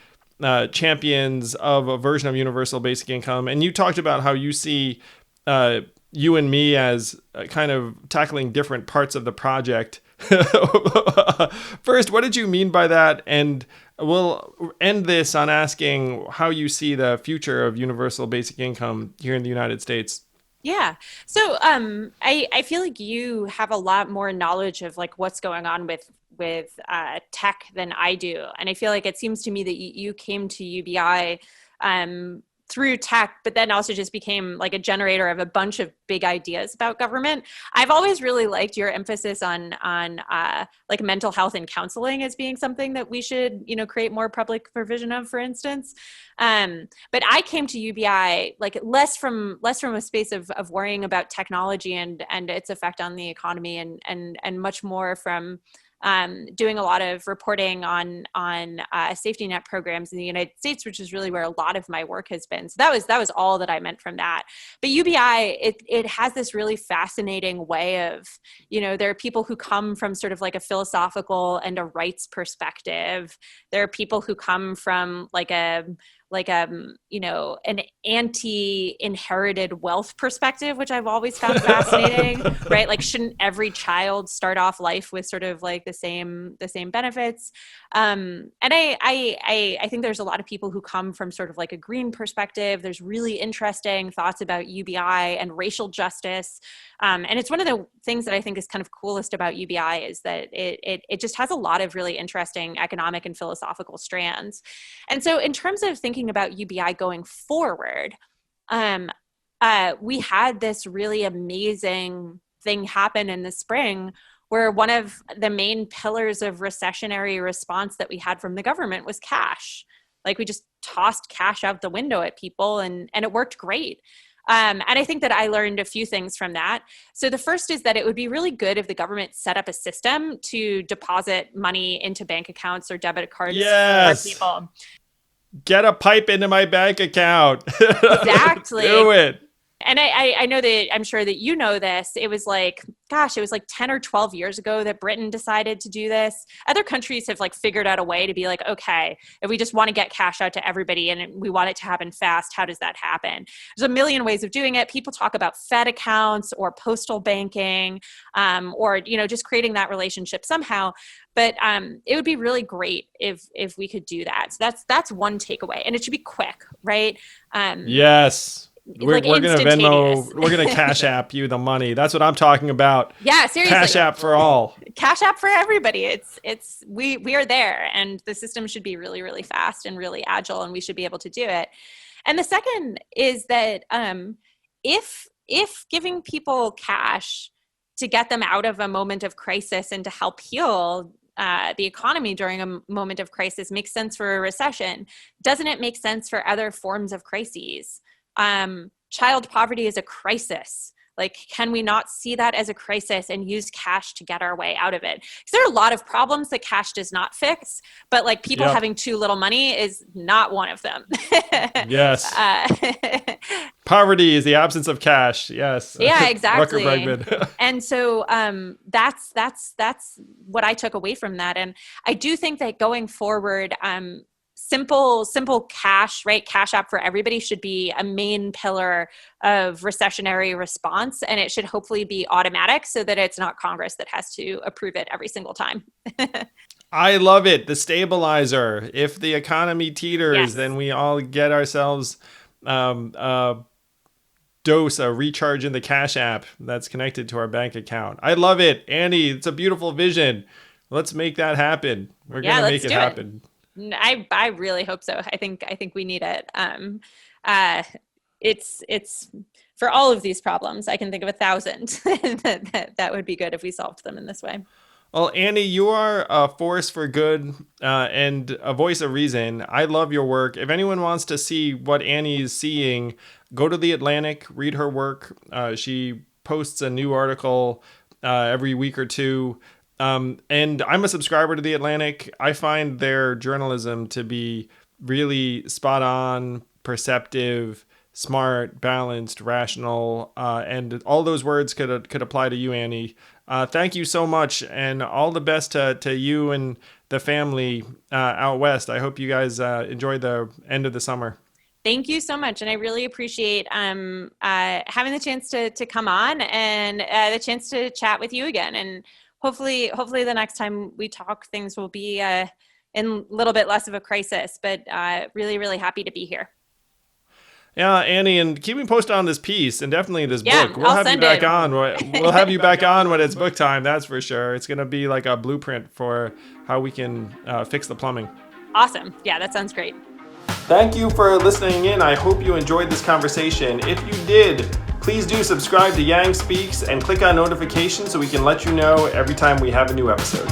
champions of a version of universal basic income, and you talked about how you see you and me as kind of tackling different parts of the project. First, what did you mean by that? And we'll end this on asking how you see the future of universal basic income here in the United States. Yeah. So I feel like you have a lot more knowledge of like what's going on with tech than I do. And I feel like it seems to me that you came to UBI through tech, but then also just became like a generator of a bunch of big ideas about government. I've always really liked your emphasis on like mental health and counseling as being something that we should, create more public provision of, for instance. But I came to UBI like less from a space of worrying about technology and its effect on the economy, and much more from doing a lot of reporting on safety net programs in the United States, which is really where a lot of my work has been. So that was all that I meant from that. But UBI, it has this really fascinating way of, there are people who come from sort of like a philosophical and a rights perspective. There are people who come from an anti-inherited wealth perspective, which I've always found fascinating, right? Like, shouldn't every child start off life with sort of like the same benefits? And I think there's a lot of people who come from sort of like a green perspective. There's really interesting thoughts about UBI and racial justice. And it's one of the things that I think is kind of coolest about UBI is that it just has a lot of really interesting economic and philosophical strands. And so in terms of thinking about UBI going forward, we had this really amazing thing happen in the spring where one of the main pillars of recessionary response that we had from the government was cash. Like, we just tossed cash out the window at people, and it worked great. And I think that I learned a few things from that. So the first is that it would be really good if the government set up a system to deposit money into bank accounts or debit cards for people. Get a pipe into my bank account. Exactly. Do it. And I know that, I'm sure that you know this, it was like 10 or 12 years ago that Britain decided to do this. Other countries have like figured out a way to be like, okay, if we just want to get cash out to everybody and we want it to happen fast, how does that happen? There's a million ways of doing it. People talk about Fed accounts or postal banking, or, just creating that relationship somehow. But it would be really great if we could do that. So that's one takeaway, and it should be quick, right? Yes. We're going to Venmo, we're going to Cash App you the money. That's what I'm talking about. Yeah, seriously. Cash App for all. Cash App for everybody. We are there, and the system should be really, really fast and really agile, and we should be able to do it. And the second is that if giving people cash to get them out of a moment of crisis and to help heal the economy during a moment of crisis makes sense for a recession, doesn't it make sense for other forms of crises? Child poverty is a crisis. Like, can we not see that as a crisis and use cash to get our way out of it? Because there are a lot of problems that cash does not fix, but like people having too little money is not one of them. Yes. Poverty is the absence of cash. Yes. Yeah, exactly. And so that's what I took away from that. And I do think that going forward, simple cash, right? Cash App for everybody should be a main pillar of recessionary response, and it should hopefully be automatic so that it's not Congress that has to approve it every single time. I love it. The stabilizer. If the economy teeters, then we all get ourselves a recharge in the Cash App that's connected to our bank account. I love it. Annie, it's a beautiful vision. Let's make that happen. We're going to make it happen. I really hope so. I think we need it. It's for all of these problems. I can think of 1,000 that would be good if we solved them in this way. Well, Annie, you are a force for good and a voice of reason. I love your work. If anyone wants to see what Annie is seeing, go to The Atlantic, read her work. She posts a new article every week or two. And I'm a subscriber to The Atlantic. I find their journalism to be really spot on, perceptive, smart, balanced, rational, and all those words could apply to you, Annie. Thank you so much, and all the best to you and the family out west. I hope you guys enjoy the end of the summer. Thank you so much. And I really appreciate having the chance to come on and the chance to chat with you again. And hopefully the next time we talk, things will be in a little bit less of a crisis, but really, really happy to be here. Yeah, Annie, and keep me posted on this piece and definitely this book. We'll I'll have you send back it. on. We'll have you back on when it's book time, that's for sure. It's going to be like a blueprint for how we can fix the plumbing. Awesome. Yeah, that sounds great. Thank you for listening in. I hope you enjoyed this conversation. If you did, please do subscribe to Yang Speaks and click on notifications so we can let you know every time we have a new episode.